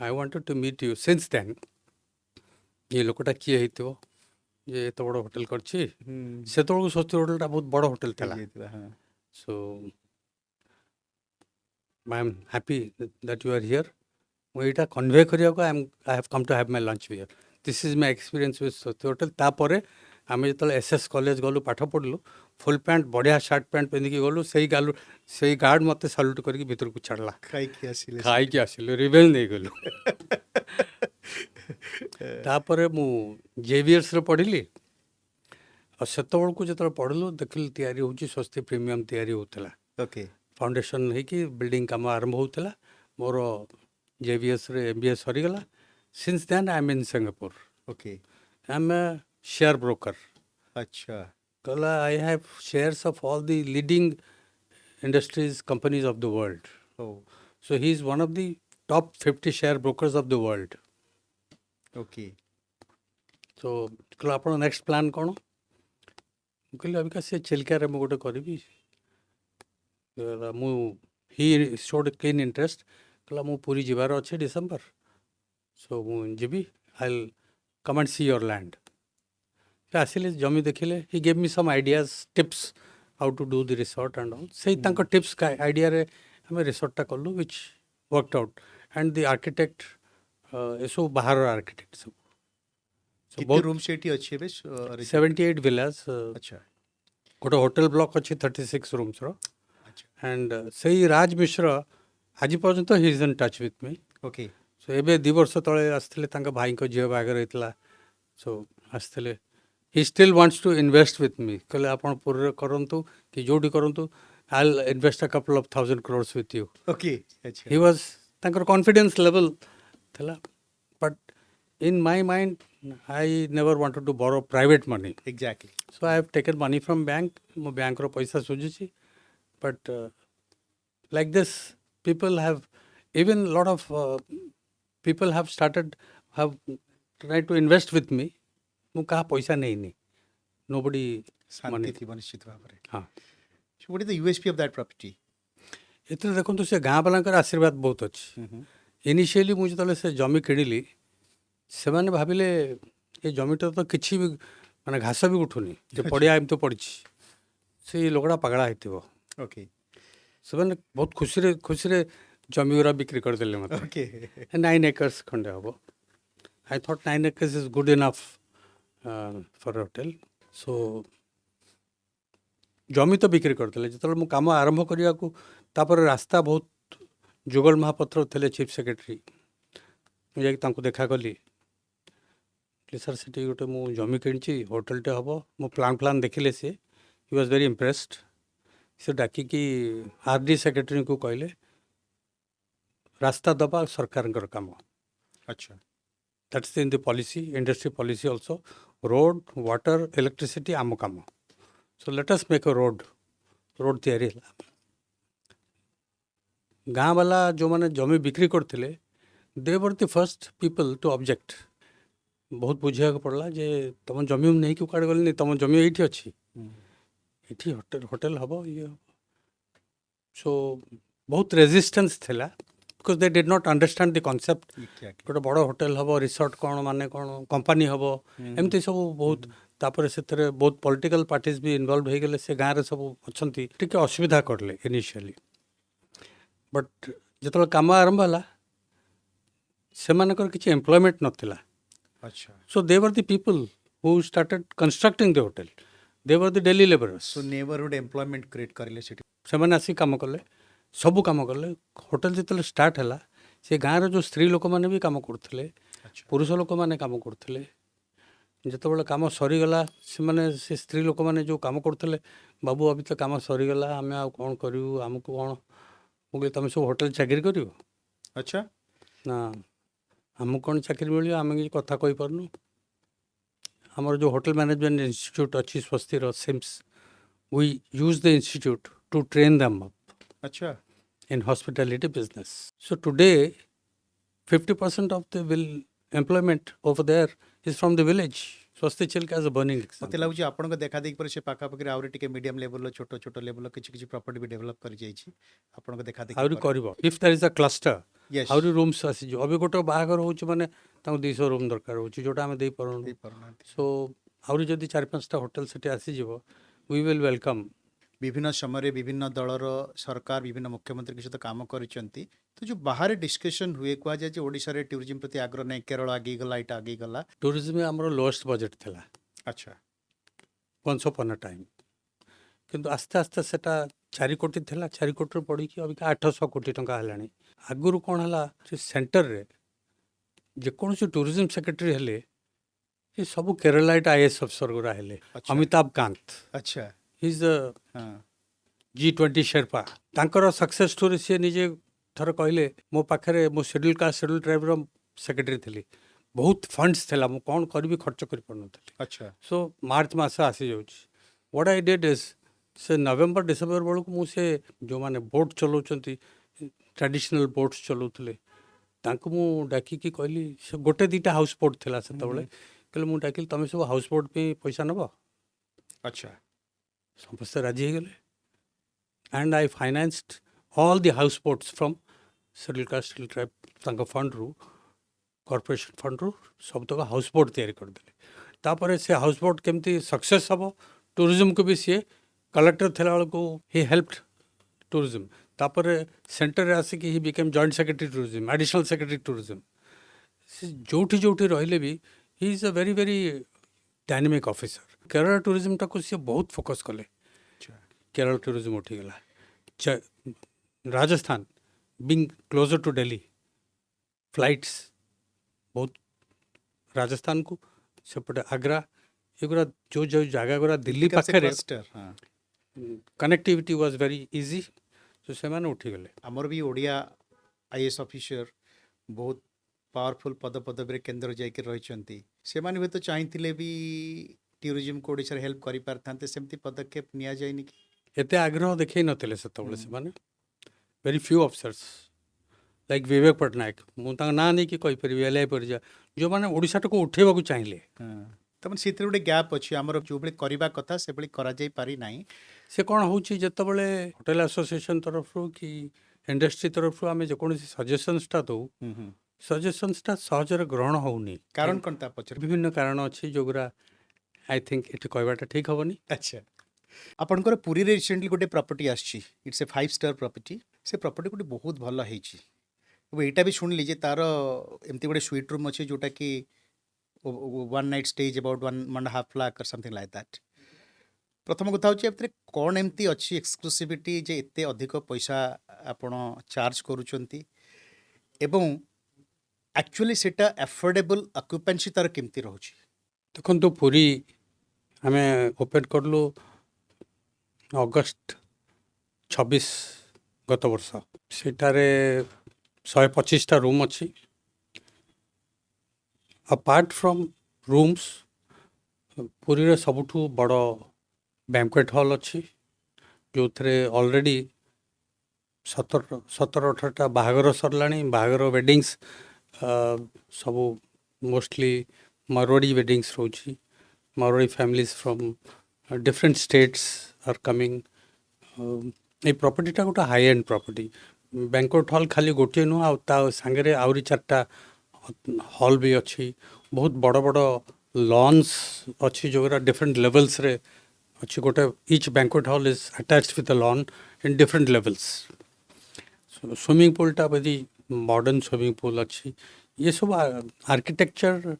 I wanted to meet you since then ଏ ଲୋକଟା କିଏ ହେଇଥିବ ଯେ ଏତେ ବଡ଼ ହୋଟେଲ କରିଛି ସେତେବେଳକୁ ସ୍ୱସ୍ତି ହୋଟେଲଟା ବହୁତ ବଡ଼ ହୋଟେଲ ଥିଲା ହଁ so I am happy that you are here ମୁଁ ଏଇଟା କନଭେ କରିବାକୁ I have come to have my lunch here this is my experience with Swosti hotel ତାପରେ ଆମେ ଯେତେବେଳେ ଏସ୍ଏସ୍ କଲେଜ ଗଲୁ ପାଠ ପଢ଼ିଲୁ ଫୁଲ୍ ପ୍ୟାଣ୍ଟ ବଢ଼ିଆ ସାର୍ଟ ପ୍ୟାଣ୍ଟ ପିନ୍ଧିକି ଗଲୁ ସେଇ ଗାର୍ଡ଼ ମୋତେ ସାଲ୍ୟୁଟ୍ କରିକି ଭିତରକୁ ଛାଡ଼ିଲା ଖାଇକି ଆସିଲେ ଖାଇକି ଆସିଲୁ ରିଭେଞ୍ଜ ନେଇଗଲୁ ତାପରେ ମୁଁ ଜେଭିଏର୍ସରେ ପଢ଼ିଲି ଆଉ ସେତେବେଳକୁ ଯେତେବେଳେ ପଢ଼ିଲୁ ଦେଖିଲି ତିଆରି ହେଉଛି ସ୍ୱସ୍ତି ପ୍ରିମିୟମ୍ ତିଆରି ହେଉଥିଲା ଓକେ ଫାଉଣ୍ଡେସନ୍ ହେଇକି ବିଲ୍ଡିଂ କାମ ଆରମ୍ଭ ହେଉଥିଲା ମୋର ଜେଭିଏସ୍ରେ MBA ସରିଗଲା since then I am in Singapore okay I am a share broker ଆଚ୍ଛା କହିଲା I have shares of all the leading industries companies of the world ଓ So he is one of the top 50 share brokers of the world. Okay So କହିଲେ ଆପଣ next plan କ'ଣ ମୁଁ କହିଲି ଅବିକା ସେ ଚିଲିକାରେ ମୁଁ ଗୋଟେ କରିବି ମୁଁ ହି ସୋଡ୍ କ୍ଲିନ୍ ଇଣ୍ଟରେଷ୍ଟ କହିଲା ମୁଁ ପୁରୀ ଯିବାର ଅଛି ଡିସେମ୍ବର ସୋ ମୁଁ ଯିବି I come and see your land ଆସିଲେ ଜମି ଦେଖିଲେ he gave me some ideas tips how to do the resort and all ସେଇ ତାଙ୍କ ଟିପ୍ସ ଆଇଡ଼ିଆରେ ଆମେ ରିସର୍ଟଟା କଲୁ which worked out and the architect ଏସବୁ ବାହାରର ଆର୍କିଟେକ୍ଟ ସବୁ କେତେ ରୁମ୍ ସେଇଠି ଅଛି ଏବେ 78 villas ଆଚ୍ଛା ଗୋଟେ ହୋଟେଲ ବ୍ଲକ୍ ଅଛି 36 ରୁମ୍ସର ଆଚ୍ଛା ଆଣ୍ଡ ସେଇ ରାଜ ମିଶ୍ର ଆଜି ପର୍ଯ୍ୟନ୍ତ he is in touch with ମି ଓକେ ସୋ ଏବେ 2 ବର୍ଷ ତଳେ ଆସିଥିଲେ ତାଙ୍କ ଭାଇଙ୍କ ଝିଅ ବାହାଘର ହେଇଥିଲା ସୋ ଆସିଥିଲେ he still wants to invest with me କହିଲେ ଆପଣ ପୁରୀରେ କରନ୍ତୁ କି ଯେଉଁଠି କରନ୍ତୁ I will invest a couple of 1000 crores with you okay ଆଚ୍ଛା ହି ୱାଜ୍ ତାଙ୍କର କନଫିଡେନ୍ସ ଲେଭେଲ୍ ଥିଲା but in my mind I never wanted to borrow private money exactly So I have taken money from bank. ମୋ ବ୍ୟାଙ୍କର ପଇସା ସୁଝୁଛି but like this people have even lot of people have tried to invest with me. ମୁଁ କାହା ପଇସା ନେଇନି nobody ଶାନ୍ତି money ଥିବ ନିଶ୍ଚିତ ଭାବରେ ହଁ what is the USP of that property ଏଥିରେ ଦେଖନ୍ତୁ ସେ ଗାଁ ବାଲାଙ୍କର ଆଶୀର୍ବାଦ ବହୁତ ଅଛି ଇନିସିଆଲି ମୁଁ ଯେତେବେଳେ ସେ ଜମି କିଣିଲି ସେମାନେ ଭାବିଲେ ଏ ଜମିଟା ତ କିଛି ବି ମାନେ ଘାସ ବି ଉଠୁନି ଯେ ପଡ଼ିଆ ଏମିତି ପଡ଼ିଛି ସେଇ ଲୋକଟା ପାଗଳା ହେଇଥିବ ଓକେ ସେମାନେ ବହୁତ ଖୁସିରେ ଜମି ଗୁରା ବିକ୍ରି କରିଦେଲେ ମୋତେ ଓକେ 9 acres ଖଣ୍ଡେ ହେବ I thought 9 acres is good enough for hotel so ଜମି ତ ବିକ୍ରି କରିଦେଲେ ଯେତେବେଳେ ମୁଁ କାମ ଆରମ୍ଭ କରିବାକୁ ତାପରେ ରାସ୍ତା ବହୁତ ଯୁଗଳ ମହାପାତ୍ର ଥିଲେ ଚିଫ୍ ସେକ୍ରେଟାରୀ ମୁଁ ଯାଇକି ତାଙ୍କୁ ଦେଖା କଲି ସାର୍ ସେଠି ଗୋଟେ ମୁଁ ଜମି କିଣିଛି ହୋଟେଲଟେ ହେବ ମୋ ପ୍ଲାନ୍ ଦେଖିଲେ ସିଏ ହି ୱାଜ୍ ଭେରି ଇମ୍ପ୍ରେସ୍ଡ से डाकिकी आरडी सेक्रेटरी को कहले रास्ता दबा सरकार काम अच्छा that's in the policy industry policy also road water electricity आम काम so let us make a road तैयारी गाँ वाला जो मैंने जमी बिक्री करते they were the first people to object बहुत बुझा पड़ला जे तुम जमी नहीं क्यों काट गलनी तुम जमी ये अच्छी ये होटेल हम ये सो बहुत रेजिस्टेंस थिला because they did not understand the concept गोटे बड़ होटेल हम रिसोर्ट कौन माने कौन कंपनी हम एमती सब बहुत तापर से बहुत पॉलिटिकल पार्टीज भी इन्वॉल्व हो गले से गाँव में सब अच्छा टी असुविधा करले इनिशियली बट जो काम आरंभ है से किसी एम्प्लॉयमेंट नथिला अच्छा so they were the people who started constructing the hotel they were the daily labourers so neighbourhood employment create करले सेठी से आसी कम कले सबू कम कले होटेल जो स्टार्ट है से गाँव जो स्त्री लोक मैंने भी कम करते अच्छा पुरुष लोक मैंने कम करते जिते कम सरीगला से स्त्री लोक मैंने जो कम करते बाबू अभी तो कम सरीगला आम आ कौन करूँ आमको कौन मुझे तुम सब होटेल चाकरी कर अच्छा ना आमको कौन चाकरी मिल आम कि कथा कही पारनु आमर जो होटेल मैनेजमेंट इंस्टीट्यूट अच्छी स्वस्तिर SIMS we use the institute to train them up अच्छा in hospitality business. So today, 50% of the employment over there is from the village. Swasti Chilka is a burning मते example. लाଗୁଛି ଆପଣଙ୍କ ଦେଖା ଦେଖି ପରେ ସେ ପାଖାପାଖି ଆହୁରି ଟିକେ ମିଡିୟମ ଲେଭେଲର ଛୋଟ ଛୋଟ ଲେଭେଲର କିଛି କିଛି ପ୍ରପର୍ଟି ବି ଡେଭଲପ କରି ଯାଇଛି ଆପଣଙ୍କ ଦେଖା ଦେଖି ଆହୁରି କରିବ if there is a cluster Yes. ଆହୁରି ରୁମ୍ସ ଆସିଯିବ ଅବି ଗୋଟେ ବାହାଘର ହେଉଛି ମାନେ ତାଙ୍କୁ 200 ରୁମ୍ ଦରକାର ହେଉଛି ଯୋଉଟା ଆମେ ଦେଇପାରୁନୁ ଦେଇପାରୁନାହାନ୍ତି ସୋ ଆହୁରି ଯଦି 4-5ଟା ହୋଟେଲ ସେଠି ଆସିଯିବ we will welcome ବିଭିନ୍ନ ସମୟରେ ବିଭିନ୍ନ ଦଳର ସରକାର ବିଭିନ୍ନ ମୁଖ୍ୟମନ୍ତ୍ରୀଙ୍କ ସହିତ କାମ କରିଛନ୍ତି ତ ଯୋଉ ବାହାରେ ଡିସ୍କସନ ହୁଏ କୁହାଯାଏ ଯେ ଓଡ଼ିଶାରେ ଟୁରିଜିମ୍ ପ୍ରତି ଆଗ୍ରହ ନାହିଁ କେରଳ ଆଗେଇ ଗଲା ଏଇଟା ଆଗେଇ ଗଲା ଟୁରିଜିମ୍ ଆମର ଲୋଏଷ୍ଟ ବଜେଟ୍ ଥିଲା ଆଚ୍ଛା once upon a time କିନ୍ତୁ ଆସ୍ତେ ଆସ୍ତେ ସେଟା 4 କୋଟି ଥିଲା 4 କୋଟିରୁ ପଡ଼ିକି ଅବିକା 800 କୋଟି ଟଙ୍କା ହେଲାଣି ଆଗରୁ କ'ଣ ହେଲା ଯେ ସେଣ୍ଟରରେ ଯେକୌଣସି ଟୁରିଜିମ୍ ସେକ୍ରେଟାରୀ ହେଲେ ଏ ସବୁ କେରଳାଇଟ୍ ଆଇଏଏସ୍ ଅଫିସର ଗୁଡ଼ା ହେଲେ ଆଚ୍ଛା। ଅମିତାଭ କାନ୍ତ ଆଚ୍ଛା ହି ଇଜ୍ ଦ ହଁ G20 शेर्पा तांकर सक्सेस स्टोरी सी निजे थर कहले मो पाखरे मो शेड्यूल कास्ट शेड्यूल ट्राइब्र सेक्रेटरी थी बहुत फंड्स थिला मु कौन करी खर्च कर पारुनथली ଆଚ୍ଛା सो मार्च मास आसी जाउछ व्हाट आई डिड इज से नवेम्बर डिसेम्बर बेलू मु से जो माने बोट चलाउछंती ट्रेडिशनल बोट्स चलाउथले तांको मु डाकिकी कहली से गोटे दीटा हाउस बोट थिला सेतबेले कहले मु डाकिल तमे सब हाउस बोट पे पैसा नबो ଆଚ୍ଛା समस्त राजी हो गले and I financed all the houseboats from scheduled caste scheduled tribe तांको फंड रू कॉर्पोरेशन फंड रू सब तक हाउसबोट तैयारी करदेले तापर से हाउसबोट केमती सक्सेस हम टूरिज्म को भी सी कलेक्टर थिला बेलू ही हेल्प्ड टूरिज्म तापर सेंटर आसिक he became joint secretary tourism additional secretary tourism जोठी जोठी रहिले भी he is a very very dynamic officer Kerala tourism टाको सी बहुत फोकस कले ଆଚ୍ଛା केरल टूरिज्म उठीगला Rajasthan being closer to Delhi flights बहुत राजस्थान को सेपटे आग्रा एगुरा जो जो जगह गुरा दिल्ली पाखे क्लस्टर हाँ कनेक्टिविटी वाज वेरी इजी तो से माने उठीगले ଆମର ବି ଓଡ଼ିଆ ଆଇଏଏସ୍ ଅଫିସର ବହୁତ ପାୱାରଫୁଲ୍ ପଦପଦବୀରେ କେନ୍ଦ୍ର ଯାଇକି ରହିଛନ୍ତି ସେମାନେ ହୁଏତ ଚାହିଁଥିଲେ ବି ଟୁରିଜିମ୍କୁ ଓଡ଼ିଶାରେ ହେଲ୍ପ କରିପାରିଥାନ୍ତେ ସେମିତି ପଦକ୍ଷେପ ନିଆଯାଇନି କି एते आग्रह देखै नथिले सेतबेले से माने वेरी फ्यू ऑफिसर्स लाइक विवेक पटनायक मु तांका ना नहीं कि कहि परिबे एलआई परिजा जो माने ओडिसा को उठेबा को चाहिले ତାମାନେ ସେଥିରେ ଗୋଟେ ଗ୍ୟାପ୍ ଅଛି ଆମର ଯେଉଁଭଳି କରିବା କଥା ସେଭଳି କରାଯାଇ ପାରି ନାହିଁ से कौन होची जतबेले होटल एसोसिएशन तरफ कि इंडस्ट्री तरफ आम जेकोसी सजेशनसटा दो सजेशनसटा सहजरे ग्रहण होनी କାରଣ କ'ଣ ତା ପଛରେ विभिन्न कारण अच्छी जोगुरा आई थिंक ये कहवाटा ठीक हेनी ଆଚ୍ଛା ଆପଣଙ୍କର ପୁରୀରେ ରିସେଣ୍ଟଲି ଗୋଟେ ପ୍ରପର୍ଟି ଆସିଛି ଇଟ୍ସ ଏ 5 ଷ୍ଟାର ପ୍ରପର୍ଟି ସେ ପ୍ରପର୍ଟି ଗୋଟେ ବହୁତ ଭଲ ହେଇଛି ଏବଂ ଏଇଟା ବି ଶୁଣିଲି ଯେ ତାର ଏମିତି ଗୋଟେ ସୁଇଟ୍ ରୁମ୍ ଅଛି ଯେଉଁଟାକି 1 night stays about 1.5 lakh or something like that ପ୍ରଥମ କଥା ହେଉଛି ଏଥିରେ କ'ଣ ଏମିତି ଅଛି ଏକ୍ସକ୍ଲୁସିଭିଟି ଯେ ଏତେ ଅଧିକ ପଇସା ଆପଣ ଚାର୍ଜ କରୁଛନ୍ତି ଏବଂ ଆକ୍ଚୁଆଲି ସେଇଟା ଆଫୋର୍ଡେବଲ୍ ଅକ୍ୟୁପେନ୍ସି ତାର କେମିତି ରହୁଛି देखो पूरी आम ओपन कलु अगस्ट 26 गत वर्ष सेठारे 125टा रूम अच्छी अपार्ट फ्रॉम रूम्स पुरी रे सबुठू बड़ बैंक्वेट हॉल अच्छी जो थे ऑलरेडी 17-18टा बाहागर सरलाणी बाहागर वेडिंग्स सब मोस्टली मारवाड़ी वेडिंग्स रोची Marwari families from different states are coming ये प्रॉपर्टीटा गोटे high end property banquet hall खाली गोटे नुह आ सांगे आहरी 4टा हॉल भी अच्छी बहुत बड़ बड़ लॉन्स अच्छी जो डिफरेंट लेवल्स रे अच्छी गोटे each banquet hall is attached with a lawn in different levels swimming पूलटा बड़ी मॉडर्न स्विमिंग पूल अच्छी ये सब आर्किटेक्चर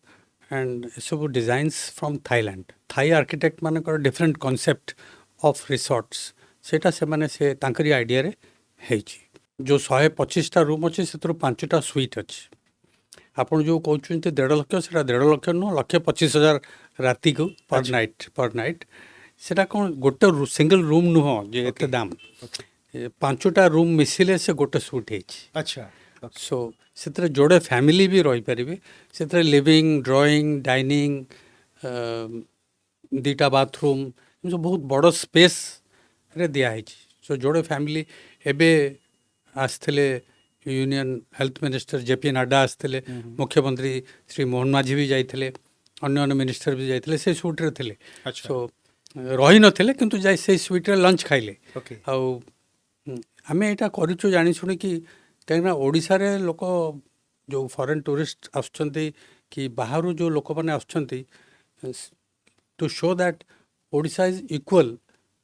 एंड ये सब designs from Thailand Thai architect मानकर डिफरेंट कॉन्सेप्ट ऑफ रिसोर्ट्स सेटा से माने से तांकरी आइडिया रे हेची जो 125टा रूम अच्छे से 5टा स्वीट अच्छी आपन जो कहते 1.5 लाख से 1.5 लाख नुह 1,25,000 राति को पर नाइट सेटा कौन गोटे सिंगल रूम नुह जे एते दाम 5टा रूम मिसिले से गोटे सूट है अच्छा सो से जोड़े फैमिली भी रही पारे से लिविंग ड्राइंग डाइनिंग 2टा बाथरूम जो बहुत बड़ स्पेस रे दिया सो जोड़े फैमिली एबे आसते union health minister JP Nadda आसते मुख्यमंत्री श्री मोहन माझी भी जाते अन्य मिनिस्टर भी जाते से सुट्रे थे सो रही नथिले किंतु जाई से स्वीट्रे लंच खाइले आम यहाँ करूँ जानी शुणी कि कहीं ओडिशा रे लोक जो फॉरेन टूरिस्ट आसुच्चंती कि बाहर जो लोक मैंने आसुच्चंती to show that Odisha is equal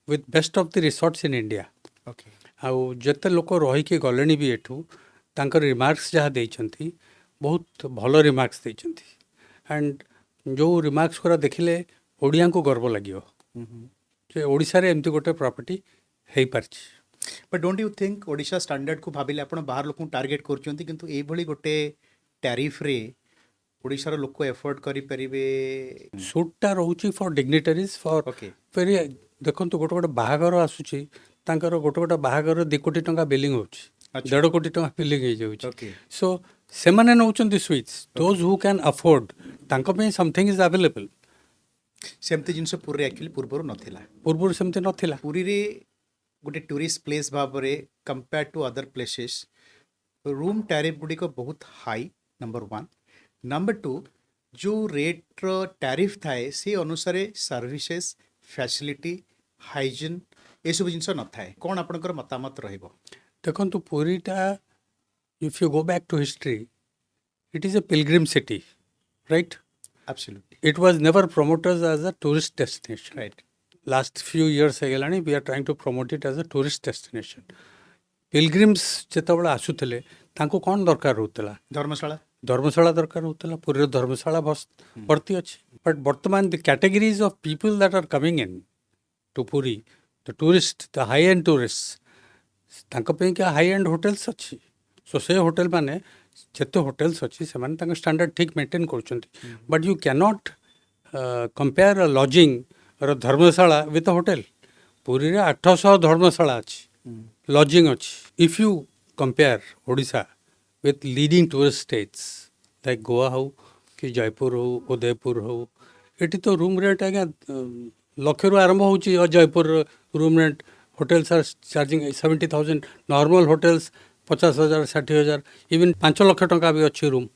with best of the resorts in India आउ जिते लोक रहीकि गले भी एठू तांकर रिमार्क्स जहाँ देइचंती बहुत भल रिमार्क्स देइचंती एंड जो रिमार्क्स गुरा देखिले ओडिया को गर्व लगे जे ओडिशा रे एमती गोटे प्रॉपर्टी हेई पारछि but don't you think Odisha standard को भाविले आपण बाहर लोक टार्गेट करछंती किंतु ए भली गोटे टैरिफ रे ओडिशा रो लोक एफोर्ड करि परिबे सूटटा रहउची फॉर डिग्निटरीज फॉर फेरी देखंतु गोटे गोटे बाहागर आसुची तांकर गोटे गोटे बाहागर 2 कोटी टंका बिलिंग होउची 1.5 कोटी टंका बिलिंग हो जाउची सो से माने नउचंती sweets those who can afford तांको पे समथिंग इज अवेलेबल सेमती जिनस पूरी एक्चुअली पूर्वर नथिला पूर्वर सेमती नथिला पूरी रे गोटे टूरिस्ट प्लेस भाव रे compare to other places room tariff गुडी को बहुत हाई नंबर 1 नंबर 2 जो रेट रो टैरिफ थाए से अनुसार सर्विसेस फैसिलिटी हाइजीन ये सब जिनस न थाए कौन आपनकर मतामत रहइबो देखंतु पूरीटा if you go back to history it is a pilgrim city right absolutely it was never promoted as a tourist destination right last few years हेगलानी we are trying to promote it as a tourist destination pilgrims जेतबेले आसुथिले तांको कौन दरकार होतला धर्मशाला दरकार होतला पूरी धर्मशाला भर्ती अच्छी बट वर्तमान the categories of people that are coming into Puri the tourist the high and tourist तांको पे क्या हाई एंड होटेल्स अच्छी सो से होटेल माने जेते होटेल्स अच्छी से माने तांको स्टैंडर्ड ठीक मेंटेन करछंती but you can not compare a lodging or dharamshala with hotel पूरी रे 800 धर्मशाला अच्छी लॉजिंग अच्छी if you compare Odisha with leading tourist states like Goa हो कि जयपुर हो उदयपुर हो ये तो रूम रेट आज्ञा लक्ष रु आरंभ हो Jaipur room rate hotels are charging 70,000 normal hotels 50,000 60,000 even 5 lakh टंका भी अच्छी रूम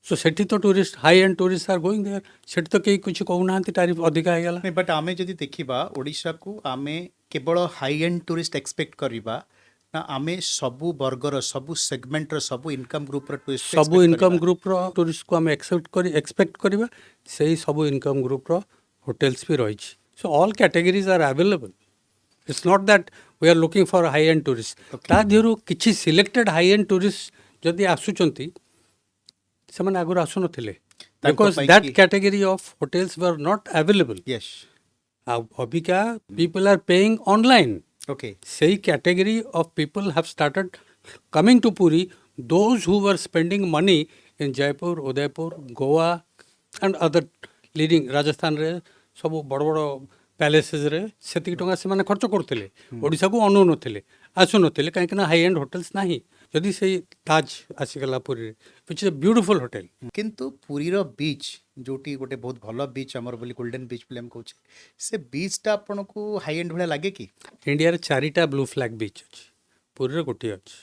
सो सेठी तो tourist high and tourist are going there सेठी तो कई कुछ कहूना टैरिफ अधिका हो गला बट आमे जदि देखिबा ओडिशा को आमे केवल हाई एंड टूरिस्ट एक्सपेक्ट करिबा ना आमे सबु वर्गर सबु सेगमेंट रो सबु इनकम ग्रुप रो टूरिस्ट सबु इनकम ग्रुप रो टूरिस्ट को आमे एक्सपेक्ट करिबा सेही सबु इनकम ग्रुप रो होटेल्स भी रही so all categories are available it's not that we are looking for high and tourist ता दिहरु किछि सिलेक्टेड हाई एंड टूरिस्ट जदि आसुचंती से माने आगुर आसु नथिले because that category of hotels were not available yes अभी क्या people are paying online okay सही category of people have started coming to Puri those who were spending money in Jaipur Udaipur Goa and other leading Rajasthan रे सब बड़ बड़ ପ୍ୟାଲେସେସ୍ରେ ସେତିକି ଟଙ୍କା ସେମାନେ ଖର୍ଚ୍ଚ କରୁଥିଲେ, ଓଡ଼ିଶାକୁ ଅନଉନଥିଲେ, ଆସୁନଥିଲେ, କାହିଁକିନା ହାଇ ଏଣ୍ଡ ହୋଟେଲ୍ସ ନାହିଁ। ଯଦି ସେଇ ତାଜ ଆସିଗଲା ପୁରୀରେ, which is a beautiful hotel, କିନ୍ତୁ ପୁରୀର ବିଚ୍ ଯୋଉଠି ଗୋଟେ ବହୁତ ଭଲ ବିଚ୍ ଆମର ବୋଲି ଗୋଲ୍ଡେନ୍ ବିଚ୍ ବୋଲି ଆମେ କହୁଛେ, ସେ ବିଚ୍ଟା ଆପଣଙ୍କୁ ହାଇ ଏଣ୍ଡ ଭଳିଆ ଲାଗେ କି? ଇଣ୍ଡିଆରେ 4ଟା ବ୍ଲୁ ଫ୍ଲାଗ୍ ବିଚ୍ ଅଛି, ପୁରୀରେ ଗୋଟିଏ ଅଛି।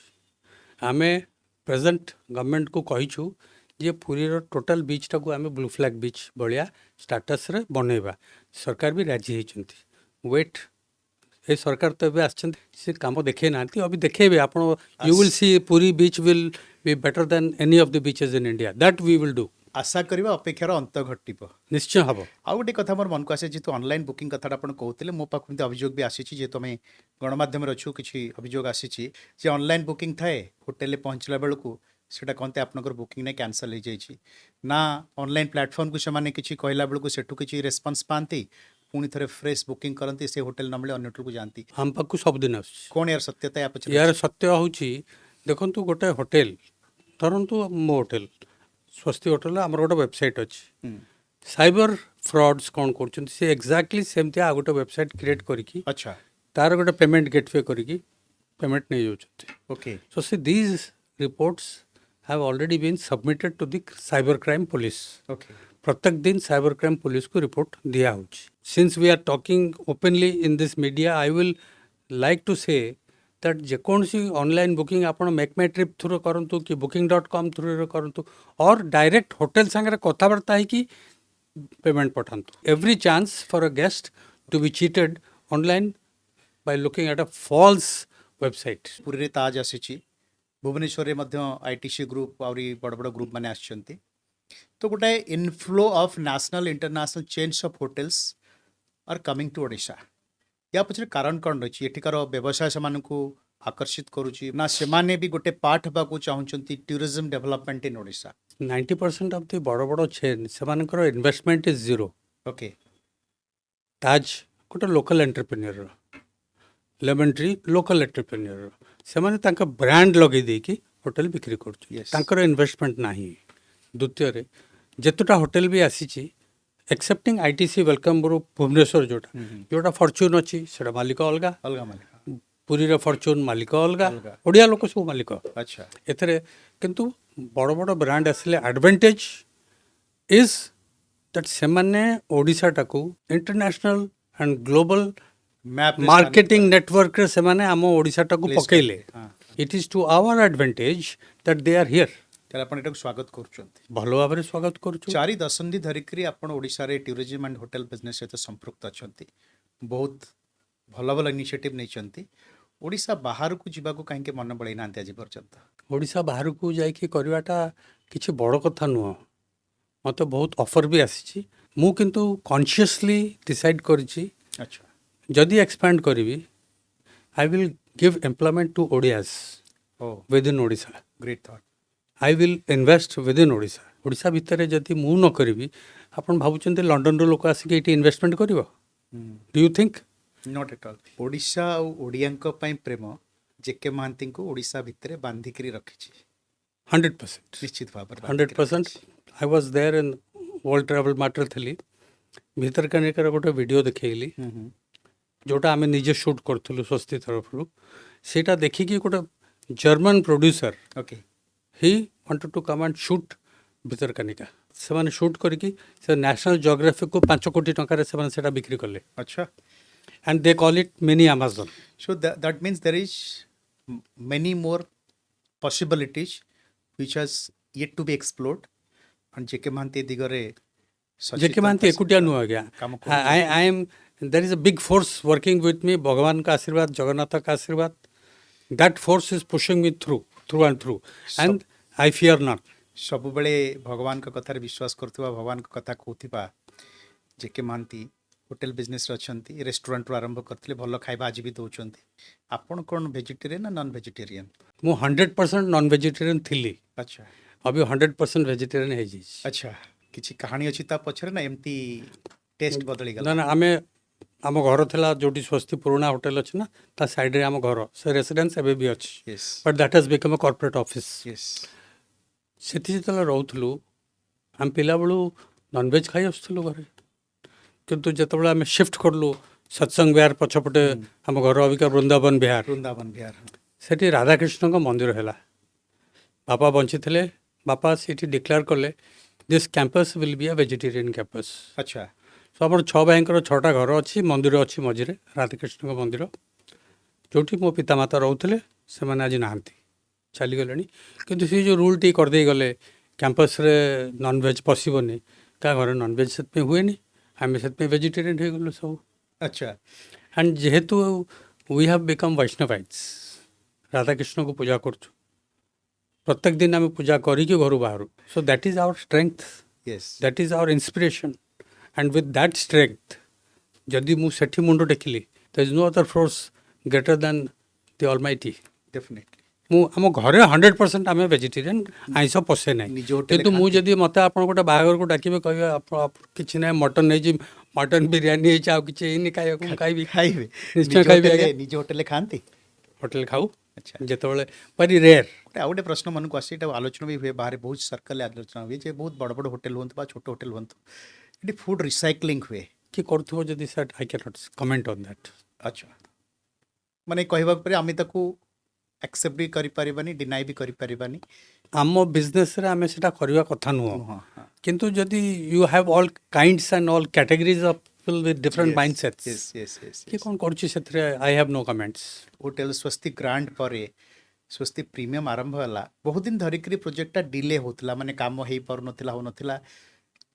ଆମେ ପ୍ରେଜେଣ୍ଟ ଗଭର୍ଣ୍ଣମେଣ୍ଟକୁ କହିଛୁ ଯେ ପୁରୀର ଟୋଟାଲ ବିଚ୍ଟାକୁ ଆମେ ବ୍ଲୁ ଫ୍ଲାଗ୍ ବିଚ୍ ଭଳିଆ ଷ୍ଟାଟସ୍ରେ ବନେଇବା। ସରକାର ବି ରାଜି ହେଇଛନ୍ତି। ୱେଟ୍, ଏ ସରକାର ତ ଏବେ ଆସିଛନ୍ତି, ସେ କାମ ଦେଖେଇ ନାହାନ୍ତି, ଅବି ଦେଖେଇବେ। ଆପଣ you will see Puri beach will be better than any of the beaches in India, that we will do. ଆଶା କରିବା ଅପେକ୍ଷାର ଅନ୍ତ ଘଟିବ। ନିଶ୍ଚୟ ହେବ। ଆଉ ଗୋଟେ କଥା ମୋର ମନକୁ ଆସେ, ଯେହେତୁ ଅନଲାଇନ୍ ବୁକିଂ କଥାଟା ଆପଣ କହୁଥିଲେ, ମୋ ପାଖକୁ ଏମିତି ଅଭିଯୋଗ ବି ଆସିଛି, ଯେହେତୁ ଆମେ ଗଣମାଧ୍ୟମରେ ଅଛୁ, କିଛି ଅଭିଯୋଗ ଆସିଛି ଯେ ଅନଲାଇନ୍ ବୁକିଂ ଥାଏ, ହୋଟେଲରେ ପହଞ୍ଚିଲା ବେଳକୁ ସେଇଟା କହନ୍ତି ଆପଣଙ୍କର ବୁକିଂ ନାହିଁ, କ୍ୟାନସଲ୍ ହେଇଯାଇଛି। ନା ଅନଲାଇନ୍ ପ୍ଲାଟଫର୍ମକୁ ସେମାନେ କିଛି କହିଲା ବେଳକୁ ସେଠୁ କିଛି ରେସ୍ପନ୍ସ ପାଆନ୍ତି, ପୁଣି ଥରେ ଫ୍ରେଶ୍ ବୁକିଂ କରନ୍ତି, ସେ ହୋଟେଲ ନ ମିଳେ ଅନ୍ୟ ହୋଟେଲକୁ ଯାଆନ୍ତି। ଆମ ପାଖକୁ ସବୁଦିନ ଆସୁଛି। କ'ଣ ୟାର ସତ୍ୟତା ୟା ପଛରେ ୟାର ଅଛି? ସତ୍ୟ ହେଉଛି, ଦେଖନ୍ତୁ, ଗୋଟେ ହୋଟେଲ ଧରନ୍ତୁ, ମୋ ହୋଟେଲ ସ୍ୱସ୍ତି ହୋଟେଲ, ଆମର ଗୋଟେ ୱେବସାଇଟ୍ ଅଛି। ସାଇବର ଫ୍ରଡ୍ସ କ'ଣ କରୁଛନ୍ତି, ସେ ଏକ୍ଜାକ୍ଟଲି ସେମିତିଆ ଆଉ ଗୋଟେ ୱେବସାଇଟ୍ କ୍ରିଏଟ୍ କରିକି ଆଚ୍ଛା, ତାର ଗୋଟେ ପେମେଣ୍ଟ ଗେଟୱେ କରିକି ପେମେଣ୍ଟ ନେଇଯାଉଛନ୍ତି। Okay, So see, these reports have already been submitted to the cyber crime police. Okay, प्रत्येक दिन साइबर क्राइम पुलिस को रिपोर्ट दिया होची। Since we are talking openly in this media, I will like to say that जेकोसी online booking आपण make my trip through करंतु कि booking.com through करंतु और डायरेक्ट होटल संगे कथबार्ता है कि पेमेंट पठांतु। Every chance for a guest to be cheated online by looking at a false website. ପୁରୀରେ ତାଜ ଆସିଛି, ଭୁବନେଶ୍ୱରରେ ମଧ୍ୟ ଆଇଟିସି ଗ୍ରୁପ୍ ଆହୁରି ବଡ଼ ବଡ଼ ଗ୍ରୁପ୍ ମାନେ ଆସିଛନ୍ତି। ତ ଗୋଟାଏ inflow of national international chains of hotels are coming to Odisha. ୟା ପଛରେ କାରଣ କ'ଣ ରହିଛି? ଏଠିକାର ବ୍ୟବସାୟ ସେମାନଙ୍କୁ ଆକର୍ଷିତ କରୁଛି, ନା ସେମାନେ ବି ଗୋଟେ ପାର୍ଟ ହେବାକୁ ଚାହୁଁଛନ୍ତି tourism development in Odisha? 90% of the ବଡ଼ ବଡ଼ ଚେନ୍ ସେମାନଙ୍କର ଇନଭେଷ୍ଟମେଣ୍ଟ ଇଜ୍ ଜିରୋ। ଓକେ, ତାଜ ଗୋଟେ local entrepreneur, lemon tree local entrepreneur, ସେମାନେ ତାଙ୍କ ବ୍ରାଣ୍ଡ ଲଗେଇ ଦେଇକି ହୋଟେଲ ବିକ୍ରି କରୁଛନ୍ତି। Yes. ତାଙ୍କର ଇନଭେଷ୍ଟମେଣ୍ଟ ନାହିଁ। ଦ୍ୱିତୀୟରେ ଯେତେଟା ହୋଟେଲ ବି ଆସିଛି, ଏକ୍ସେପ୍ଟିଂ ଆଇଟିସି ୱେଲକମ୍ ଗ୍ରୁପ୍ ଭୁବନେଶ୍ୱର, ଯୋଉଟା ଫର୍ଚୁନ୍ ଅଛି, ସେଇଟା ମାଲିକ ଅଲଗା। ଅଲଗା ମାଲିକ, ପୁରୀର ଫର୍ଚୁନ୍ ମାଲିକ ଅଲଗା, ଅଲଗା। ଓଡ଼ିଆ ଲୋକ ସବୁ ମାଲିକ। ଆଚ୍ଛା, ଏଥିରେ କିନ୍ତୁ ବଡ଼ ବଡ଼ ବ୍ରାଣ୍ଡ ଆସିଲେ ଆଡ଼ଭାଣ୍ଟେଜ୍ ଇଜ୍ ଦ୍ୟାଟ୍ ସେମାନେ ଓଡ଼ିଶାଟାକୁ international and global map marketing ନେଟୱାର୍କରେ ସେମାନେ ଆମ ଓଡ଼ିଶାଟାକୁ Place ପକେଇଲେ। କରିଲେ, ହଁ। It is to our advantage that they are here. ତାହେଲେ ଆପଣ ଏଟାକୁ ସ୍ୱାଗତ କରୁଛନ୍ତି। ଭଲ ଭାବରେ ସ୍ୱାଗତ କରୁଛୁ। 4 ଦଶନ୍ଧି ଧରିକରି ଆପଣ ଓଡ଼ିଶାରେ ଟୁରିଜମ୍ ଆଣ୍ଡ ହୋଟେଲ ବିଜନେସ୍ ସହିତ ସମ୍ପୃକ୍ତ ଅଛନ୍ତି, ବହୁତ ଭଲ ଭଲ ଇନିସିଏଟିଭ୍ ନେଇଛନ୍ତି। ଓଡ଼ିଶା ବାହାରକୁ ଯିବାକୁ କାହିଁକି ମନ ବଳେଇ ନାହାନ୍ତି ଆଜି ପର୍ଯ୍ୟନ୍ତ? ଓଡ଼ିଶା ବାହାରକୁ ଯାଇକି କରିବାଟା କିଛି ବଡ଼ କଥା ନୁହଁ। ମୋତେ ବହୁତ ଅଫର୍ ବି ଆସିଛି। ମୁଁ କିନ୍ତୁ କନସିୟସଲି ଡିସାଇଡ଼୍ କରିଛି, ଆଚ୍ଛା, ଯଦି ଏକ୍ସପାଣ୍ଡ କରିବି, I will give employment to Odias ଓ within Odisha. Great thought. I will invest within Odisha. Odisha ଭିତରେ ଯଦି ମୁଁ ନ କରିବି, ଆପଣ ଭାବୁଛନ୍ତି ଲଣ୍ଡନରୁ ଲୋକ ଆସିକି ଏଇଠି ଇନଭେଷ୍ଟମେଣ୍ଟ କରିବ? Do you think? Not at all. Odisha ଆଉ ଓଡ଼ିଆଙ୍କ ପାଇଁ ପ୍ରେମ ଜେକେ ମହାନ୍ତିଙ୍କୁ ଓଡ଼ିଶା ଭିତରେ ବାନ୍ଧିକିରି ରଖିଛି 100%। ନିଶ୍ଚିତ ଭାବରେ। 100%। I was there in world travel ମାର୍ଟରେ ଥିଲି। ଭିତରକନିକାର ଗୋଟେ ଭିଡ଼ିଓ ଦେଖେଇଲି, ଯେଉଁଟା ଆମେ ନିଜେ ସୁଟ୍ କରୁଥିଲୁ ସ୍ୱସ୍ତି ତରଫରୁ। ସେଇଟା ଦେଖିକି ଗୋଟେ German producer, okay, he wanted to come and shoot Bhitarkanika. ସେମାନେ ସୁଟ୍ କରିକି ସେ ନ୍ୟାସନାଲ୍ ଜିଓଗ୍ରାଫିକୁ 5 କୋଟି ଟଙ୍କାରେ ସେମାନେ ସେଇଟା ବିକ୍ରି କଲେ। ଆଚ୍ଛା। And they call it mini Amazon. So that means there is many more possibilities which has yet to be explored. And JK Mahanti ଦିଗରେ जेके महांती एकुटिया नुह आज्ञा। काम I am there is a big force working with me. भगवान का आशीर्वाद, जगन्नाथ का आशीर्वाद, that force is pushing me through and through, and I fear not. ସବୁବେଳେ ଭଗବାନଙ୍କ କଥାରେ ବିଶ୍ୱାସ କରୁଥିବା, ଭଗବାନଙ୍କ କଥା କହୁଥିବା ଜେକେ ମହାନ୍ତି ହୋଟେଲ ବିଜନେସ୍ରେ ଅଛନ୍ତି। ରେଷ୍ଟୁରାଣ୍ଟରୁ ଆରମ୍ଭ କରିଥିଲେ, ଭଲ ଖାଇବା ଆଜି ବି ଦେଉଛନ୍ତି। ଆପଣ କ'ଣ ଭେଜିଟେରିଆନ୍ ନା ନନ୍ ଭେଜିଟେରିଆନ୍? ମୁଁ 100% ନନ୍ ଭେଜିଟେରିଆନ୍ ଥିଲି, ଆଚ୍ଛା, अभी 100% ଭେଜିଟେରିଆନ୍ ହେଇଯାଇଛି। ଆଚ୍ଛା। କିଛି କାହାଣୀ ଅଛି ତା ପଛରେ, ନା ଏମିତି ଟେଷ୍ଟ ବଦଳିଗଲା? ନା ନା, ଆମେ ଆମ ଘର ଥିଲା ଯେଉଁଠି ସ୍ୱସ୍ତି ପୁରୁଣା ହୋଟେଲ ଅଛି ନା, ତା ସାଇଡ଼୍ରେ ଆମ ଘର, ସେ ରେସିଡେନ୍ସ ଏବେ ବି ଅଛି। Yes, but that has become a corporate office. Yes. ସେଠି ଯେତେବେଳେ ରହୁଥିଲୁ, ଆମେ ପିଲାବେଳୁ ନନଭେଜ୍ ଖାଇ ଆସୁଥିଲୁ ଘରେ। କିନ୍ତୁ ଯେତେବେଳେ ଆମେ ସିଫ୍ଟ କଲୁ ସତ୍ସଙ୍ଗ ବିହାର ପଛପଟେ ଆମ ଘର ଅବିକା ବୃନ୍ଦାବନ ବିହାର, ବୃନ୍ଦାବନ ବିହାର। ସେଠି ରାଧାକୃଷ୍ଣଙ୍କ ମନ୍ଦିର ହେଲା। ବାପା ବଞ୍ଚିଥିଲେ, ବାପା ସେଠି ଡିକ୍ଲେୟାର କଲେ this campus will be a vegetarian campus. ଆଚ୍ଛା। ସो ଆମର 6 ଭାଇଙ୍କର 6ଟା ଘର ଅଛି, ମନ୍ଦିର ଅଛି ମଝିରେ, ରାଧାକୃଷ୍ଣଙ୍କ ମନ୍ଦିର, ଯେଉଁଠି ମୋ ପିତାମାତା ରହୁଥିଲେ। ସେମାନେ ଆଜି ନାହାନ୍ତି, ଚାଲିଗଲେଣି। କିନ୍ତୁ ସେ ଯେଉଁ ରୁଲ୍ଟି କରିଦେଇ ଗଲେ କ୍ୟାମ୍ପସ୍ରେ ନନ୍ଭେଜ୍ ପଶିବନି, କାହା ଘରେ ନନ୍ଭେଜ୍ ସେଥିପାଇଁ ହୁଏନି, ଆମେ ସେଥିପାଇଁ ଭେଜିଟେରିଆନ୍ ହେଇଗଲୁ ସବୁ। ଆଚ୍ଛା। ଆଣ୍ଡ ଯେହେତୁ वी हैव बिकम वैष्णवाइट्स, ରାଧାକୃଷ୍ଣଙ୍କୁ ପୂଜା କରୁଛୁ, ପ୍ରତ୍ୟେକ ଦିନ ଆମେ ପୂଜା କରିକି ଘରୁ ବାହାରୁ। So that is our strength, yes. That is our inspiration. And with that strength ଯଦି ମୁଁ ସେଠି ମୁଣ୍ଡ ଟେକିଲି, the is no other force greater than the almighty. Definitely. ମୁଁ ଆମ ଘରେ 100% ଆମେ ଭେଜିଟେରିଆନ୍, ଆଇଁଷ ପଶେ ନାହିଁ। ନିଜ ହୋଟେଲରେ କିନ୍ତୁ ମୁଁ ଖାଆନ୍ତି? ଯଦି ମୋତେ ଆପଣ ଗୋଟେ ବାହାଘରକୁ ଡାକିବେ, କହିବେ କିଛି ନାହିଁ, ମଟନ୍ ହେଇଛି, ମଟନ୍ ବିରିୟାନୀ ହେଇଛି, ଆଉ କିଛି ହେଇନି ଖାଇବାକୁ, ମୁଁ ଖାଇବି, ଖାଇବେ? ନିଶ୍ଚୟ ଖାଇବି ଆଜ୍ଞା। ନିଜ ହୋଟେଲରେ ଖାଆନ୍ତି? ହୋଟେଲ ଖାଉ ଆଚ୍ଛା। ଯେତେବେଳେ, ଭେରି ରେୟାର। ଆଉ ଗୋଟେ ପ୍ରଶ୍ନ ମନକୁ ଆସେ, ଏଇଟା ଆଲୋଚନା ବି ହୁଏ ବାହାରେ, ବହୁତ ସର୍କଲରେ ଆଲୋଚନା ହୁଏ ଯେ ବହୁତ ବଡ଼ ବଡ଼ ହୋଟେଲ ହୁଅନ୍ତୁ ବା ଛୋଟ ହୋଟେଲ ହୁଅନ୍ତୁ, ଏଠି ଫୁଡ୍ ରିସାଇକ୍ଲିଂ ହୁଏ। କି କରୁଥିବ ଯଦି sir, I can't comment on that. ଆଚ୍ଛା। ମାନେ କହିବାକୁ ପରେ ଆମେ ତାକୁ ଆକ୍ସେପ୍ଟ ବି କରିପାରିବାନି, ଡିନାଇ ବି କରିପାରିବାନି। ଆମ ବିଜନେସ୍ରେ ଆମେ ସେଟା କରିବା କଥା ନୁହଁ। ନୁହଁ। ହଁ। କିନ୍ତୁ ଯଦି you have all kinds and all categories of people with different Yes, mindsets, yes, yes, yes, କିଏ yes. କ'ଣ କରୁଛି ସେଥିରେ, I have no comments. Hotel Swosti Grand ପରେ ସ୍ୱସ୍ତି ପ୍ରିମିୟମ୍ ଆରମ୍ଭ ହେଲା, ବହୁତ ଦିନ ଧରିକିରି ପ୍ରୋଜେକ୍ଟଟା ଡିଲେ ହେଉଥିଲା, ମାନେ କାମ ହେଇପାରୁନଥିଲା, ହେଉନଥିଲା।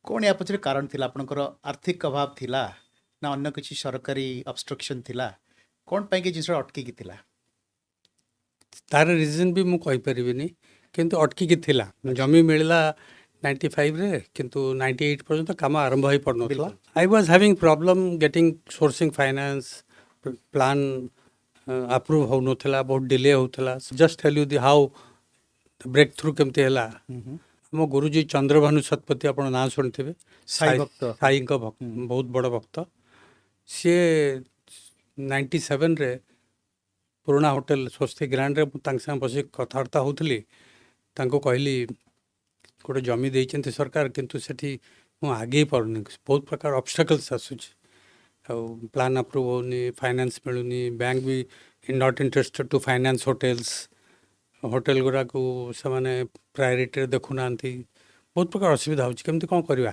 କ'ଣ ୟା ପଛରେ କାରଣ ଥିଲା? ଆପଣଙ୍କର ଆର୍ଥିକ ଅଭାବ ଥିଲା ନା ଅନ୍ୟ କିଛି ସରକାରୀ ଅବଷ୍ଟ୍ରକ୍ସନ୍ ଥିଲା? କ'ଣ ପାଇଁକି ଜିନିଷଟା ଅଟକିକି ଥିଲା? ତାର ରିଜନ୍ ବି ମୁଁ କହିପାରିବିନି, କିନ୍ତୁ ଅଟକିକି ଥିଲା। ଜମି ମିଳିଲା 95ରେ, କିନ୍ତୁ 98 ପର୍ଯ୍ୟନ୍ତ କାମ ଆରମ୍ଭ ହେଇପାରୁନଥିଲା। ବିଲକୁଲ। I was having problem getting sourcing finance, plan approve ହେଉନଥିଲା, ବହୁତ ଡିଲେ ହେଉଥିଲା। Just tell you the how breakthrough କେମିତି ହେଲା। ଆମ ଗୁରୁଜୀ ଚନ୍ଦ୍ରଭାନୁ ଶତପଥୀ, ଆପଣ ନାଁ ଶୁଣିଥିବେ, ସାଇ ଭକ୍ତ। ସାଇଙ୍କ ବହୁତ ବଡ଼ ଭକ୍ତ। ସିଏ 97ରେ ପୁରୁଣା ହୋଟେଲ ସ୍ୱସ୍ତି ଗ୍ରାଣ୍ଡରେ ମୁଁ ତାଙ୍କ ସାଙ୍ଗେ ବସିକି କଥାବାର୍ତ୍ତା ହେଉଥିଲି। ତାଙ୍କୁ କହିଲି ଗୋଟେ ଜମି ଦେଇଛନ୍ତି ସରକାର, କିନ୍ତୁ ସେଠି ମୁଁ ଆଗେଇ ପାରୁନି, ବହୁତ ପ୍ରକାର ଅବଷ୍ଟାକଲ୍ସ ଆସୁଛି, ଆଉ ପ୍ଲାନ୍ ଆପ୍ରୁଭ୍ ହେଉନି, ଫାଇନାନ୍ସ ମିଳୁନି, ବ୍ୟାଙ୍କ ବି not interested to finance hotels, hotel ଗୁଡ଼ାକୁ ସେମାନେ ପ୍ରାୟୋରିଟିରେ ଦେଖୁନାହାନ୍ତି, ବହୁତ ପ୍ରକାର ଅସୁବିଧା ହେଉଛି, କେମିତି କ'ଣ କରିବା।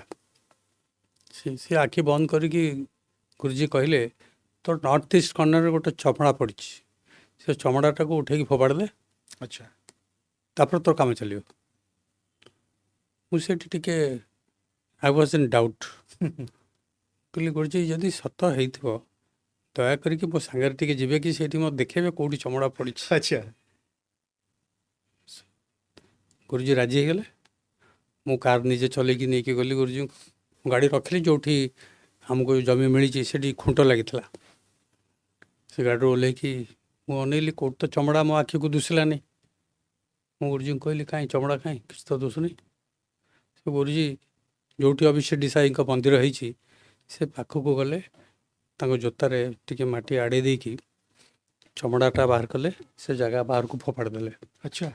ସେ ଆଖି ବନ୍ଦ କରିକି ଗୁରୁଜୀ କହିଲେ, ତ ନର୍ଥ ଇଷ୍ଟ କର୍ଣ୍ଣରରେ ଗୋଟେ ଚମଡ଼ା ପଡ଼ିଛି, ସେ ଚମଡ଼ାଟାକୁ ଉଠେଇକି ଫୋପାଡ଼ି ଦେ, ଆଚ୍ଛା। ତାପରେ ତୋର କାମ ଚାଲିବ। ମୁଁ ସେଠି ଟିକେ ଆଇ ୱାଜ୍ ଇନ୍ ଡାଉଟ୍। କହିଲି ଗୁରୁଜୀ ଯଦି ସତ ହେଇଥିବ, ଦୟାକରିକି ମୋ ସାଙ୍ଗରେ ଟିକେ ଯିବେ କି, ସେଇଠି ମୋତେ ଦେଖେଇବେ କେଉଁଠି ଚମଡ଼ା ପଡ଼ିଛି। ଆଚ୍ଛା। ଗୁରୁଜୀ ରାଜି ହେଇଗଲେ। ମୁଁ କାର୍ ନିଜେ ଚଲେଇକି ନେଇକି ଗଲି ଗୁରୁଜୀଙ୍କୁ, ଗାଡ଼ି ରଖିଲି ଯେଉଁଠି ଆମକୁ ଜମି ମିଳିଛି, ସେଠି ଖୁଣ୍ଟ ଲାଗିଥିଲା। ସେ ଗାଡ଼ିରୁ ଓହ୍ଲେଇକି ମୁଁ ଅନେଇଲି, କେଉଁଠି ତ ଚମଡ଼ା ମୋ ଆଖିକୁ ଦୁଶିଲାନି। ମୁଁ ଗୁରୁଜୀଙ୍କୁ କହିଲି, କାହିଁ ଚମଡ଼ା କାହିଁ, କିଛି ତ ଦୁଶୁନି। ସେ ଗୁରୁଜୀ ଯେଉଁଠି ଅଭିଷେକ ସାଇଙ୍କ ମନ୍ଦିର ହେଇଛି, ସେ ପାଖକୁ ଗଲେ, ତାଙ୍କ ଜୋତାରେ ଟିକେ ମାଟି ଆଡ଼େଇ ଦେଇକି ଚମଡ଼ାଟା ବାହାର କଲେ, ସେ ଜାଗା ବାହାରକୁ ଫୋପାଡ଼ି ଦେଲେ। ଆଚ୍ଛା।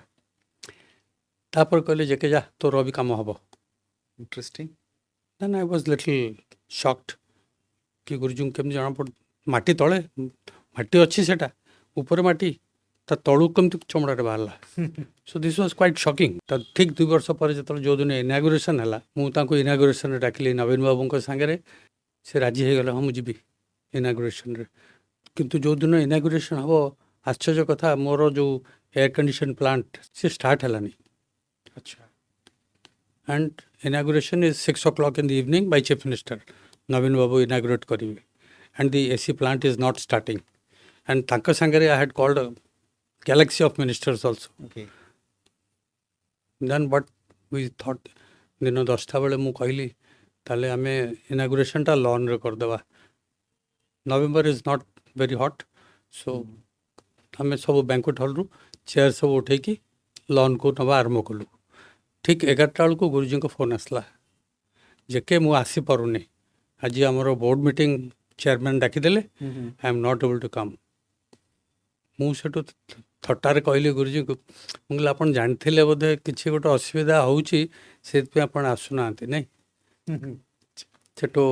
ତାପରେ କହିଲେ, ଯେ କେ ଯା, ତୋର ବି କାମ ହେବ। Interesting. Then I was little shocked କି ଗୁରୁଜୀଙ୍କୁ କେମିତି ଜଣାପଡ଼, ମାଟି ତଳେ ମାଟି ଅଛି, ସେଟା ଉପରେ ମାଟି, ତା ତଳୁ କେମିତି ଚମଡ଼ାଟା ବାହାରିଲା। So this was quite shocking. ତା ଠିକ୍ 2 ବର୍ଷ ପରେ ଯେତେବେଳେ ଯେଉଁଦିନ ଇନାଗୁରେସନ୍ ହେଲା, ମୁଁ ତାଙ୍କୁ ଇନାଗୁରେସନ୍ରେ ଡାକିଲି ନବୀନ ବାବୁଙ୍କ ସାଙ୍ଗରେ। ସେ ରାଜି ହେଇଗଲେ, ହଁ ମୁଁ ଯିବି ଇନାଗୁରେସନ୍ରେ। କିନ୍ତୁ ଯେଉଁଦିନ ଇନାଗୁରେସନ୍ ହେବ, ଆଶ୍ଚର୍ଯ୍ୟ କଥା, ମୋର ଯେଉଁ ଏୟାର କଣ୍ଡିସନ୍ ପ୍ଲାଣ୍ଟ ସେ ଷ୍ଟାର୍ଟ ହେଲାନି। ଆଚ୍ଛା। And inauguration is 6 o'clock in the evening by Chief Minister. Navin Babu inaugurate karibe. And the AC plant is not starting. And Tanka Sangare, I had called a galaxy of ministers also. Okay. Then what we thought, ଦିନ 10ଟା ବେଳେ ମୁଁ କହିଲି, ତାହେଲେ ଆମେ ଇନାଗୁରେସନ୍ଟା ଲନ୍ରେ କରିଦେବା। November is not very hot, so ଆମେ ସବୁ ବ୍ୟାଙ୍କୁଏଟ୍ ହଲ୍ରୁ ଚେୟାର ସବୁ ଉଠେଇକି ଲନ୍କୁ ନେବା ଆରମ୍ଭ କଲୁ। ଠିକ୍ 11ଟା ବେଳକୁ ଗୁରୁଜୀଙ୍କ ଫୋନ୍ ଆସିଲା, ଯେ କେ ମୁଁ ଆସିପାରୁନି, ଆଜି ଆମର ବୋର୍ଡ଼ ମିଟିଂ ଚେୟାରମ୍ୟାନ୍ ଡାକିଦେଲେ, I am not able to come. ମୁଁ ସେଠୁ ଥଟ୍ଟାରେ କହିଲି ଗୁରୁଜୀଙ୍କୁ, ମୁଁ କହିଲି ଆପଣ ଜାଣିଥିଲେ ବୋଧେ କିଛି ଗୋଟେ ଅସୁବିଧା ହେଉଛି, ସେଥିପାଇଁ ଆପଣ ଆସୁନାହାନ୍ତି ନାଇଁ। ସେଠୁ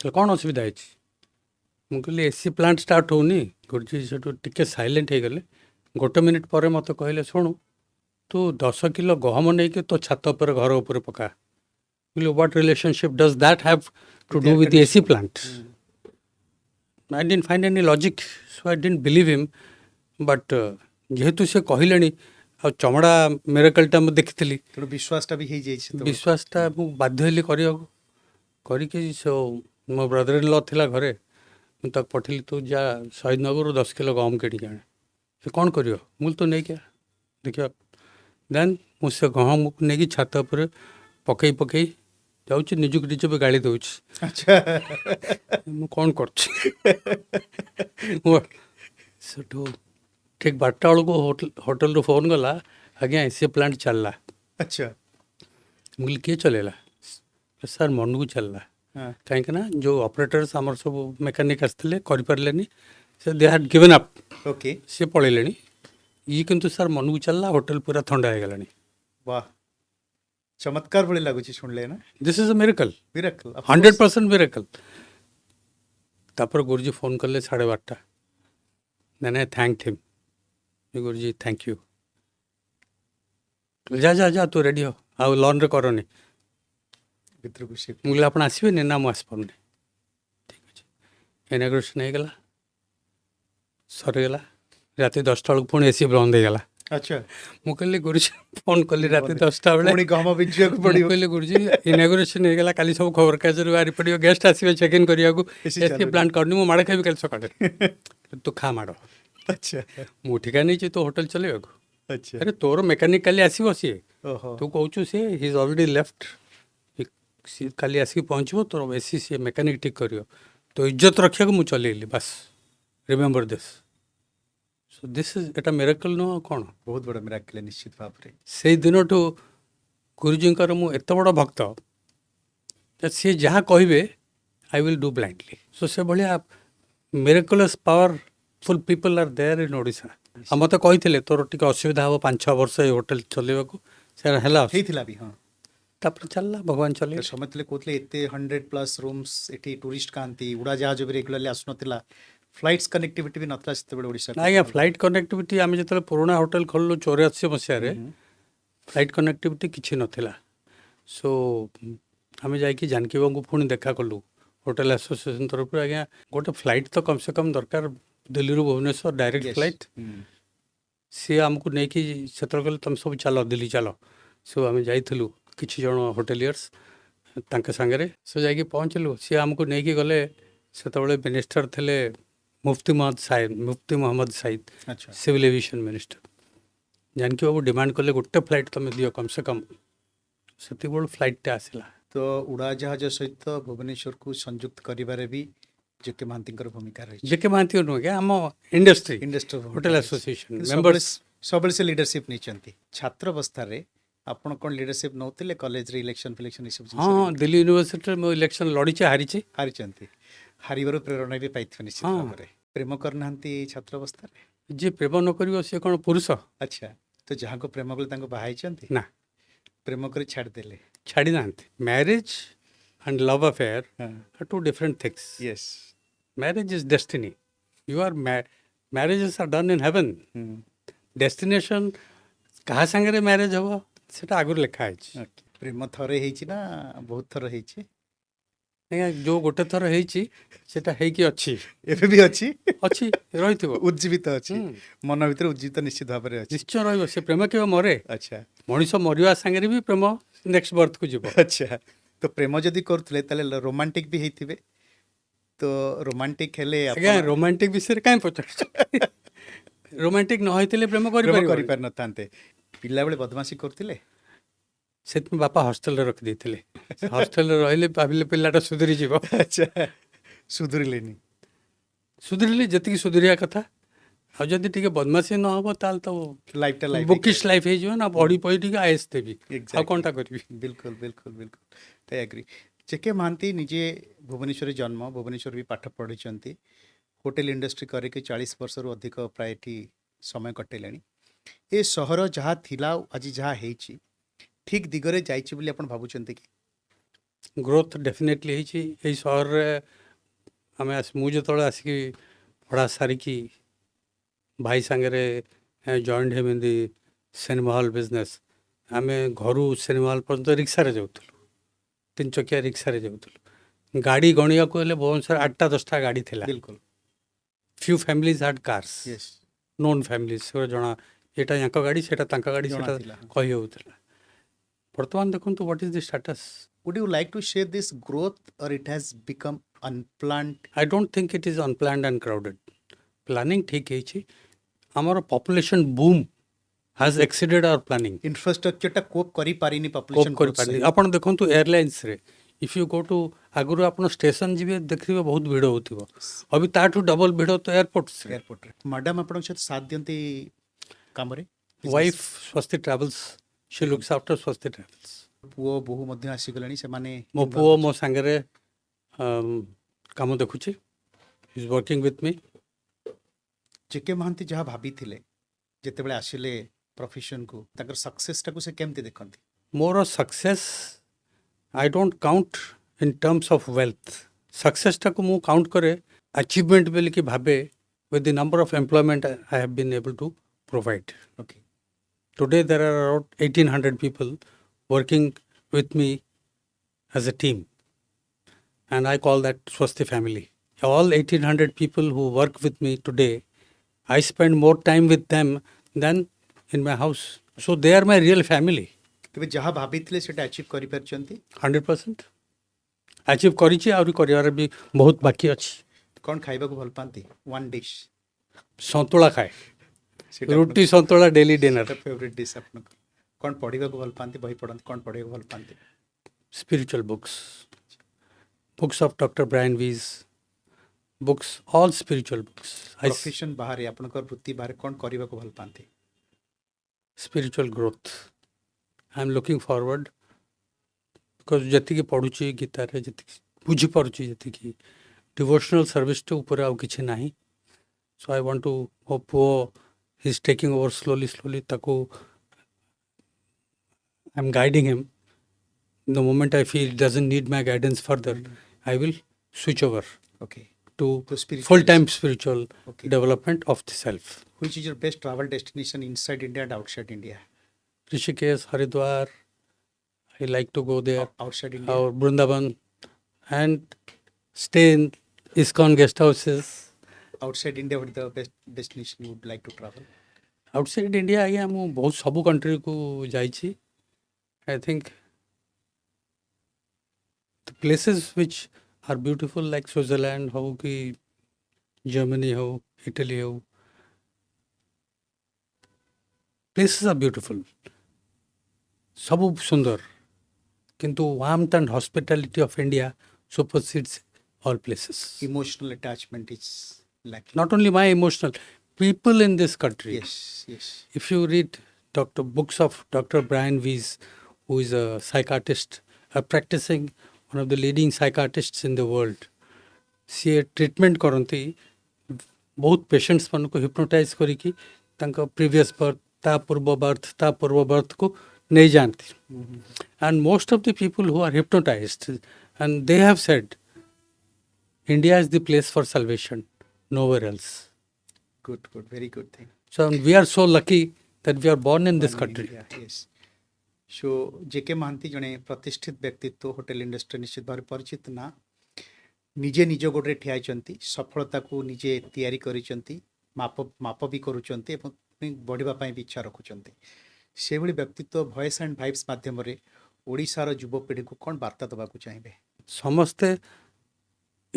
तो कौन असुविधा है मुझे एसी प्लांट स्टार्ट होनी गुरुजी से टिके साइलेंट हो गले गोटे मिनिट पर मत कहले शुणु तू 10 किलो गहम नहीं कि तो छात पर घर ऊपर पका बोले what relationship does that have to do with AC plant I didn't find any logic so I didn't believe him but जेहेतु से कहले आ चमड़ा मेरेकलटा मुझे देखी तेणु विश्वासटा भी हो विश्वासटा बाध्य हेली करके सो मो ब्रदर इन लॉ थिला घरे मुझे पठेली तू जा शहीद नगर 10 किलो गहम किणी आने से कौन कर तो नहीं क्या देखिए देन मुझसे गहम नहीं छात पर पकई पकई जाऊँ निजुक निज भी गाड़ी दौर अच्छा मु कौन कर ठीक 12टा बेलू होटेल रू फोन गला आज्ञा एसी प्लांट चलला अच्छा मुझे किए चलेला सर मन को चलला हाँ कहीं जो ऑपरेटर्स आमर सब मेकानिक आसते करें से they had given up okay सी पलैले ये किंतु सर मन को चलला होटेल पूरा ठंडा हो गलानी वाह चमत्कार भली लगुच शुणले ना this is a miracle miracle 100% miracle तापर गुरुजी फोन कले 12:30 देन आई थैंक हिम गुरुजी थैंक यू जा जा जा तू रेडी हो आ लॉन रे करनी भितर को शिफ्ट मुझे आप आसबे ना मुझे आसपार ठीक अच्छे इनाग्रेसन हो गला सरीगला रात 10टा बेलू पुणी एसी बंद हो गला अच्छा मु कहली गुरुजी फोन कली रात 10टा बेले पुणी गहम बिजिया को पड़ियो कहली गुरुजी इनाग्रेसन हो गला काली सब खबर कागज बाहरी पड़ो गेस्ट आसवे चेक इन करिया एसी एसी चालू प्लांट करनी मुझे माड़ खाई कल सकाଳେ तू खा माड़ अच्छा मु ठिका नहीं तो होटल चलेगा अच्छा अरे तोर मेकानिक काली आसो सी ओहो तू कहूँ सी ही इज ऑलरेडी लेफ्ट काली आसिक पहुँचब तोर एसी सी मेकानिक ठीक कर तो इज्जत रखा मुझे चलेली बस remember this so this is Etah miracle नुह कौन बहुत बड़ा मिराकल है निश्चित भाव रे से दिन ठू गुरुजींकर मु एत बड़ भक्त सी जहाँ कहे I will do blindly so से भाया miraculous powerful people are there in Odisha आ मत कही तोर टे असुविधा हम 5-6 वर्ष ये होटेल चलवाक से है भी हाँ तापर चलला भगवान चले समझते कहते एते 100+ रूम्स एटी टूरिस्ट खाती उड़ाजहाज भी रेगुलारली आसुनथिला फ्लाइट्स कनेक्टिविटी भी नथला सेते बेले ओडिशा आज्ञा फ्लाइट कनेक्टिविटी आम जो पुराना होटेल खोलु 84 मसीह फ्लाइट कनेक्टिविटी किसी नाला सो आम जा जानकी बाबू पुणी देखा कलु होटेल एसोसिएशन तरफ आज्ञा गोटे फ्लाइट तो कम से कम दरकार दिल्ली रू भुवनेश्वर डायरेक्ट फ्लाइट सी आमको नहीं से कहले तुम सब चलो दिल्ली चलो सो आम जाइलु किसी जन होटेलियर्स तांके सांगरे सो जाकि पहुँचलु सी आमको नहीं गले से मिनिस्टर थे मुफ्ती मोहम्मद साइद अच्छा सिविल एविएशन मिनिस्टर जानकी बाबू डिमांड कले गोटे फ्लाइट तुम दियो कम से कम से बड़ फ्लाइट आसला तो उड़ाजहाज सहित भुवनेश्वर को संयुक्त करिबारे भी जेके महांती भूमिका रही जेके महांती नुह क्या आम industry industry hotel association members सब से लीडरशिप नहीं छात्र अवस्था आपण कौन लीडरशिप नौते कॉलेज रे इलेक्शन फिलेक्शन सब हाँ दिल्ली यूनिवर्सिटी में इलेक्शन लड़ीचे हारी हारी हारिबार प्रेरणा भी पाई निश्चित हाँ। भाव में प्रेम करना छात्र अवस्था जी प्रेम न कर सी कौन पुरुष अच्छा तो जहाँ को प्रेम कले बाहर ना प्रेम कर छाड़देले छाड़ी ना मैरिज एंड लव अफेयर हाँ are two different things yes marriage is destiny you are marriages are done in heaven destination कहा सांगे मैरिज हम से आगुरी लिखा है प्रेम थरे ना बहुत थर जो गोटे थर होगी अच्छी एबे भी अच्छी अच्छी रही उज्जीवित अच्छी मन भीतर उज्जीवित निश्चित भाव में अच्छी निश्चय रही से प्रेम के मरे अच्छा मनीष मरिया सांगे भी प्रेम नेक्स्ट बर्थ को जीव अच्छा तो प्रेम जदि करथले ताले रोमांटिक भी हेतिबे तो रोमांटिक हेले आज्ञा रोमांटिक विषय कहीं पचार रोमांटिक न होइतिले प्रेम करि पार न थांते पिला बेले बदमाशी करथिले से बापा हॉस्टेल रख देते हॉस्टेल रही भाविले पिलाटा सुधरी जीव अच्छा सुधुरिलेनी सुधरिले जी सुधरिया कथा और जदि टी बदमाशी न हम ताल तो लाइफटा लाइफ बुकिश लाइफ हो ना पढ़ी पढ़ी टी आईएएस देवी आ कौनटा करी बिल्कुल बिल्कुल बिल्कुल आई एग्री जेके महांती निजे भुवनेश्वर जन्म भुवनेश्वर भी पाठ पढ़ी होटेल इंडस्ट्री करके 40 वर्ष रु अधिक प्राय समय कटेलाणी ए सहर जहाँ थिला आज जहाँ हेची ठीक दिगरे जाइछि बोली आपण भाबुचंती कि ଗ୍ରୋଥ୍ ଡେଫିନେଟଲି ହେଇଛି ଏଇ ସହରରେ। ମୁଁ ଯେତେବେଳେ ଆସିକି ପଢ଼ା ସାରିକି ଭାଇ ସାଙ୍ଗରେ ଜଏଣ୍ଟ ହେମିତି ସିନେମା ହଲ୍ ବିଜନେସ୍, ଆମେ ଘରୁ ସିନେମା ହଲ୍ ପର୍ଯ୍ୟନ୍ତ ରିକ୍ସାରେ ଯାଉଥିଲୁ, 3 ଚକିଆ ରିକ୍ସାରେ ଯାଉଥିଲୁ। ଗାଡ଼ି ଗଣିବାକୁ ହେଲେ ଭୁବନେଶ୍ୱର 8ଟା 10ଟା ଗାଡ଼ି ଥିଲା। बिल्कुल few families had cars, yes known families, ସେଗୁଡ଼ା ଜଣା, ଏଇଟା ୟାଙ୍କ ଗାଡ଼ି, ସେଇଟା ତାଙ୍କ ଗାଡ଼ି, ଜଣା ସେଇଟା ଥିଲା। କହି ହେଉଥିଲା। ବର୍ତ୍ତମାନ ଦେଖନ୍ତୁ what is the status. would you like to share this growth or it has become unplanned? I don't think it is unplanned and crowded. Planning ଠିକ୍ ହେଇଛି। ଆମର population boom has exceeded our planning. infrastructure ଟା କୋପ କରିପାରିନି cope population growth କରିପାରିନି। ସହିତ। ଆପଣ ଦେଖନ୍ତୁ ଏୟାରଲାଇନ୍ସରେ ଇଫ୍ ୟୁ ଗୋ ଟୁ, ଆଗରୁ ଆପଣ ଷ୍ଟେସନ ଯିବେ ଦେଖିବେ ବହୁତ ଭିଡ଼ ହେଉଥିବ, ଅବି ତାଠୁ ଡବଲ ଭିଡ଼ ତ ଏୟାରପୋର୍ଟରେ। ଏୟାରପୋର୍ଟରେ ମ୍ୟାଡାମ ଆପଣଙ୍କ ସହିତ ସାଥ ଦିଅନ୍ତି କାମରେ? ୱାଇଫ୍ ସ୍ୱସ୍ତି ଟ୍ରାଭେଲ୍ସ, ସେ ଲୁକ୍ସ ଆଫ୍ଟର ସ୍ୱସ୍ତି ଟ୍ରାଭେଲ୍ସ। ପୁଅ ବୋହୂ ମଧ୍ୟ ଆସିଗଲେଣି, ସେମାନେ ମୋ ପୁଅ ମୋ ସାଙ୍ଗରେ କାମ ଦେଖୁଛି, is working with me. JK Mohanty ଯାହା ଭାବିଥିଲେ ଯେତେବେଳେ ଆସିଲେ ପ୍ରଫେସନକୁ, ତାଙ୍କର ସକ୍ସେସଟାକୁ ସେ କେମିତି ଦେଖନ୍ତି? ମୋର success I don't count in terms of wealth. ସକ୍ସେସଟାକୁ ମୁଁ କାଉଣ୍ଟ କରେ ଆଚିଭମେଣ୍ଟ ବୋଲିକି ଭାବେ with the number of employment I have been able to provide. Okay Today there are around 1800 people working with me as a team, and I call that Swasti family. All 1800 people who work with me today, I spend more time with them than in my house. So they are my real family. ତେବେ ଯାହା ଭାବିଥିଲେ ସେଟା achieve କରିପାରିଛନ୍ତି? 100% achieve କରିଛି, ଆହୁରି କରିବାର ବି ବହୁତ ବାକି ଅଛି। କ'ଣ ଖାଇବାକୁ ଭଲ ପାଆନ୍ତି? ୱାନ୍ ଡିଶ୍ ସନ୍ତୁଳା ଖାଏ, ସେଟା ରୁଟି ସନ୍ତୁଳା ଡେଲି ଡିନର। ଫେଭରେଟ୍ ଡିଶ୍ ଆପଣଙ୍କର? କ'ଣ ପଢ଼ିବାକୁ ଭଲ ପାଆନ୍ତି? ବହି ପଢ଼ନ୍ତି? କ'ଣ ପଢ଼ିବାକୁ ଭଲ ପାଆନ୍ତି? Spiritual books, books of Dr. Brian Weiss, books, all spiritual books. Profession ବାହାରେ, ଆପଣଙ୍କର ବୃତ୍ତି ବାହାରେ କ'ଣ କରିବାକୁ ଭଲ ପାଆନ୍ତି? Spiritual growth. I am looking forward, because ଯେତିକି ପଢ଼ୁଛି ଗୀତାରେ, ଯେତିକି ବୁଝିପାରୁଛି, ଯେତିକି ଡିଭୋସନାଲ ସର୍ଭିସଟା ଉପରେ ଆଉ କିଛି ନାହିଁ। ସୋ ଆଇ ୱାଣ୍ଟ ଟୁ, ମୋ ପୁଅ ଇଜ୍ ଟେକିଂ ଓଭର ସ୍ଲୋଲି, ତାକୁ I am guiding him. The moment I feel it doesn't need my guidance further, I will switch over okay to ତ spiritual full-time spiritual Okay. development of the self. which is your best travel destination inside India and outside India? Rishikesh, Haridwar, I like to go there, Outside India? or Vrindavan, and stay in ISKCON guest houses. outside India, what is the best destination you would like to travel? Outside India, ଆଜ୍ଞା ମୁଁ ବହୁତ ସବୁ କଣ୍ଟ୍ରିକୁ ଯାଇଛି। I think the places which are beautiful like Switzerland ହଉ କି Germany ହଉ, Italy ହଉ, places are beautiful, ସବୁ ସୁନ୍ଦର, କିନ୍ତୁ warmth and hospitality of India supersedes all places. Emotional attachment is lacking. Not only my emotional, people in this country. Yes, yes. If you read books of Dr. Brian Weiss, who is a psychiatrist, a practicing one of the leading psychiatrists in the world, ସିଏ treatment କରନ୍ତି ବହୁତ ପେସେଣ୍ଟସ୍ମାନଙ୍କୁ ହିପ୍ନୋଟାଇଜ୍ କରିକି ତାଙ୍କ previous berth, ତା ପୂର୍ବ ବର୍ଥକୁ ନେଇଯାଆନ୍ତି। And most of the people who are hypnotized, and they have said, India is the place for salvation, nowhere else. Good, very good thing. So we are so lucky that we are born in this country. Yeah, yes. So JK Mohanty ଜଣେ ପ୍ରତିଷ୍ଠିତ ବ୍ୟକ୍ତିତ୍ୱ, hotel industry ନିଶ୍ଚିତ ଭାବରେ ପରିଚିତ ନା। ନିଜେ ନିଜ ଗୋଡ଼ରେ ଠିଆ ହେଇଛନ୍ତି, ସଫଳତାକୁ ନିଜେ ତିଆରି କରିଛନ୍ତି, ମାପ ବି କରୁଛନ୍ତି ଏବଂ ବଢ଼ିବା ପାଇଁ ବି ଇଚ୍ଛା ରଖୁଛନ୍ତି। ସେଭଳି ବ୍ୟକ୍ତିତ୍ୱ ଭଏସ୍ ଆଣ୍ଡ ଭାଇବ୍ସ ମାଧ୍ୟମରେ ଓଡ଼ିଶାର ଯୁବପିଢ଼ିକୁ କ'ଣ ବାର୍ତ୍ତା ଦେବାକୁ ଚାହିଁବେ? ସମସ୍ତେ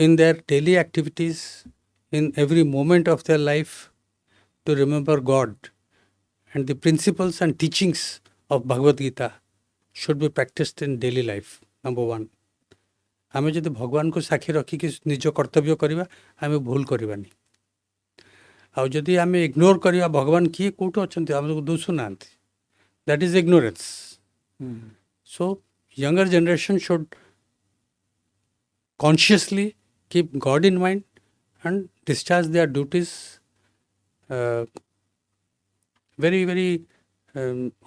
in their daily activities, in every moment of their life, to remember God and the principles and teachings of Bhagavad Gita should be practiced in daily life. Number one, ଆମେ ଯଦି ଭଗବାନଙ୍କୁ ସାକ୍ଷୀ ରଖିକି ନିଜ କର୍ତ୍ତବ୍ୟ କରିବା, ଆମେ ଭୁଲ କରିବାନି। ଆଉ ଯଦି ଆମେ ଇଗ୍ନୋର କରିବା ଭଗବାନ କିଏ କେଉଁଠି ଅଛନ୍ତି ଆମକୁ ଦୁଷୁନାହାନ୍ତି, that is ignorance. So younger generation should consciously keep God in mind and discharge their duties very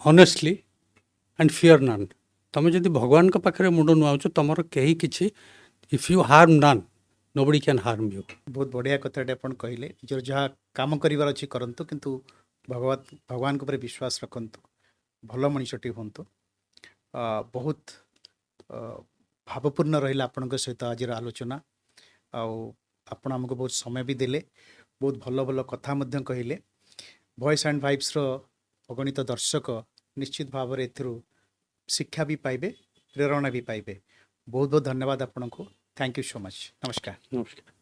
honestly and fear none. ତମେ ଯଦି ଭଗବାନଙ୍କ ପାଖରେ ମୁଣ୍ଡ ନୁଆଉଛ ତମର କେହି କିଛି if you harm none nobody can harm you. ବହୁତ ବଢ଼ିଆ କଥାଟେ ଆପଣ କହିଲେ, ନିଜର ଯାହା କାମ କରିବାର ଅଛି କରନ୍ତୁ, କିନ୍ତୁ ଭଗବାନଙ୍କ ଉପରେ ବିଶ୍ୱାସ ରଖନ୍ତୁ, ଭଲ ମଣିଷଟି ହୁଅନ୍ତୁ। ବହୁତ ଭାବପୂର୍ଣ୍ଣ ରହିଲା ଆପଣଙ୍କ ସହିତ ଆଜିର ଆଲୋଚନା। ଆଉ ଆପଣ ଆମକୁ ବହୁତ ସମୟ ବି ଦେଲେ, ବହୁତ ଭଲ ଭଲ କଥା ମଧ୍ୟ କହିଲେ। ଭଏସ୍ ଆଣ୍ଡ ଭାଇବ୍ସର ଅଗଣିତ ଦର୍ଶକ ନିଶ୍ଚିତ ଭାବରେ ଏଥିରୁ ଶିକ୍ଷା ବି ପାଇବେ, ପ୍ରେରଣା ବି ପାଇବେ। ବହୁତ ବହୁତ ଧନ୍ୟବାଦ ଆପଣଙ୍କୁ। Thank you so much. ନମସ୍କାର। ନମସ୍କାର।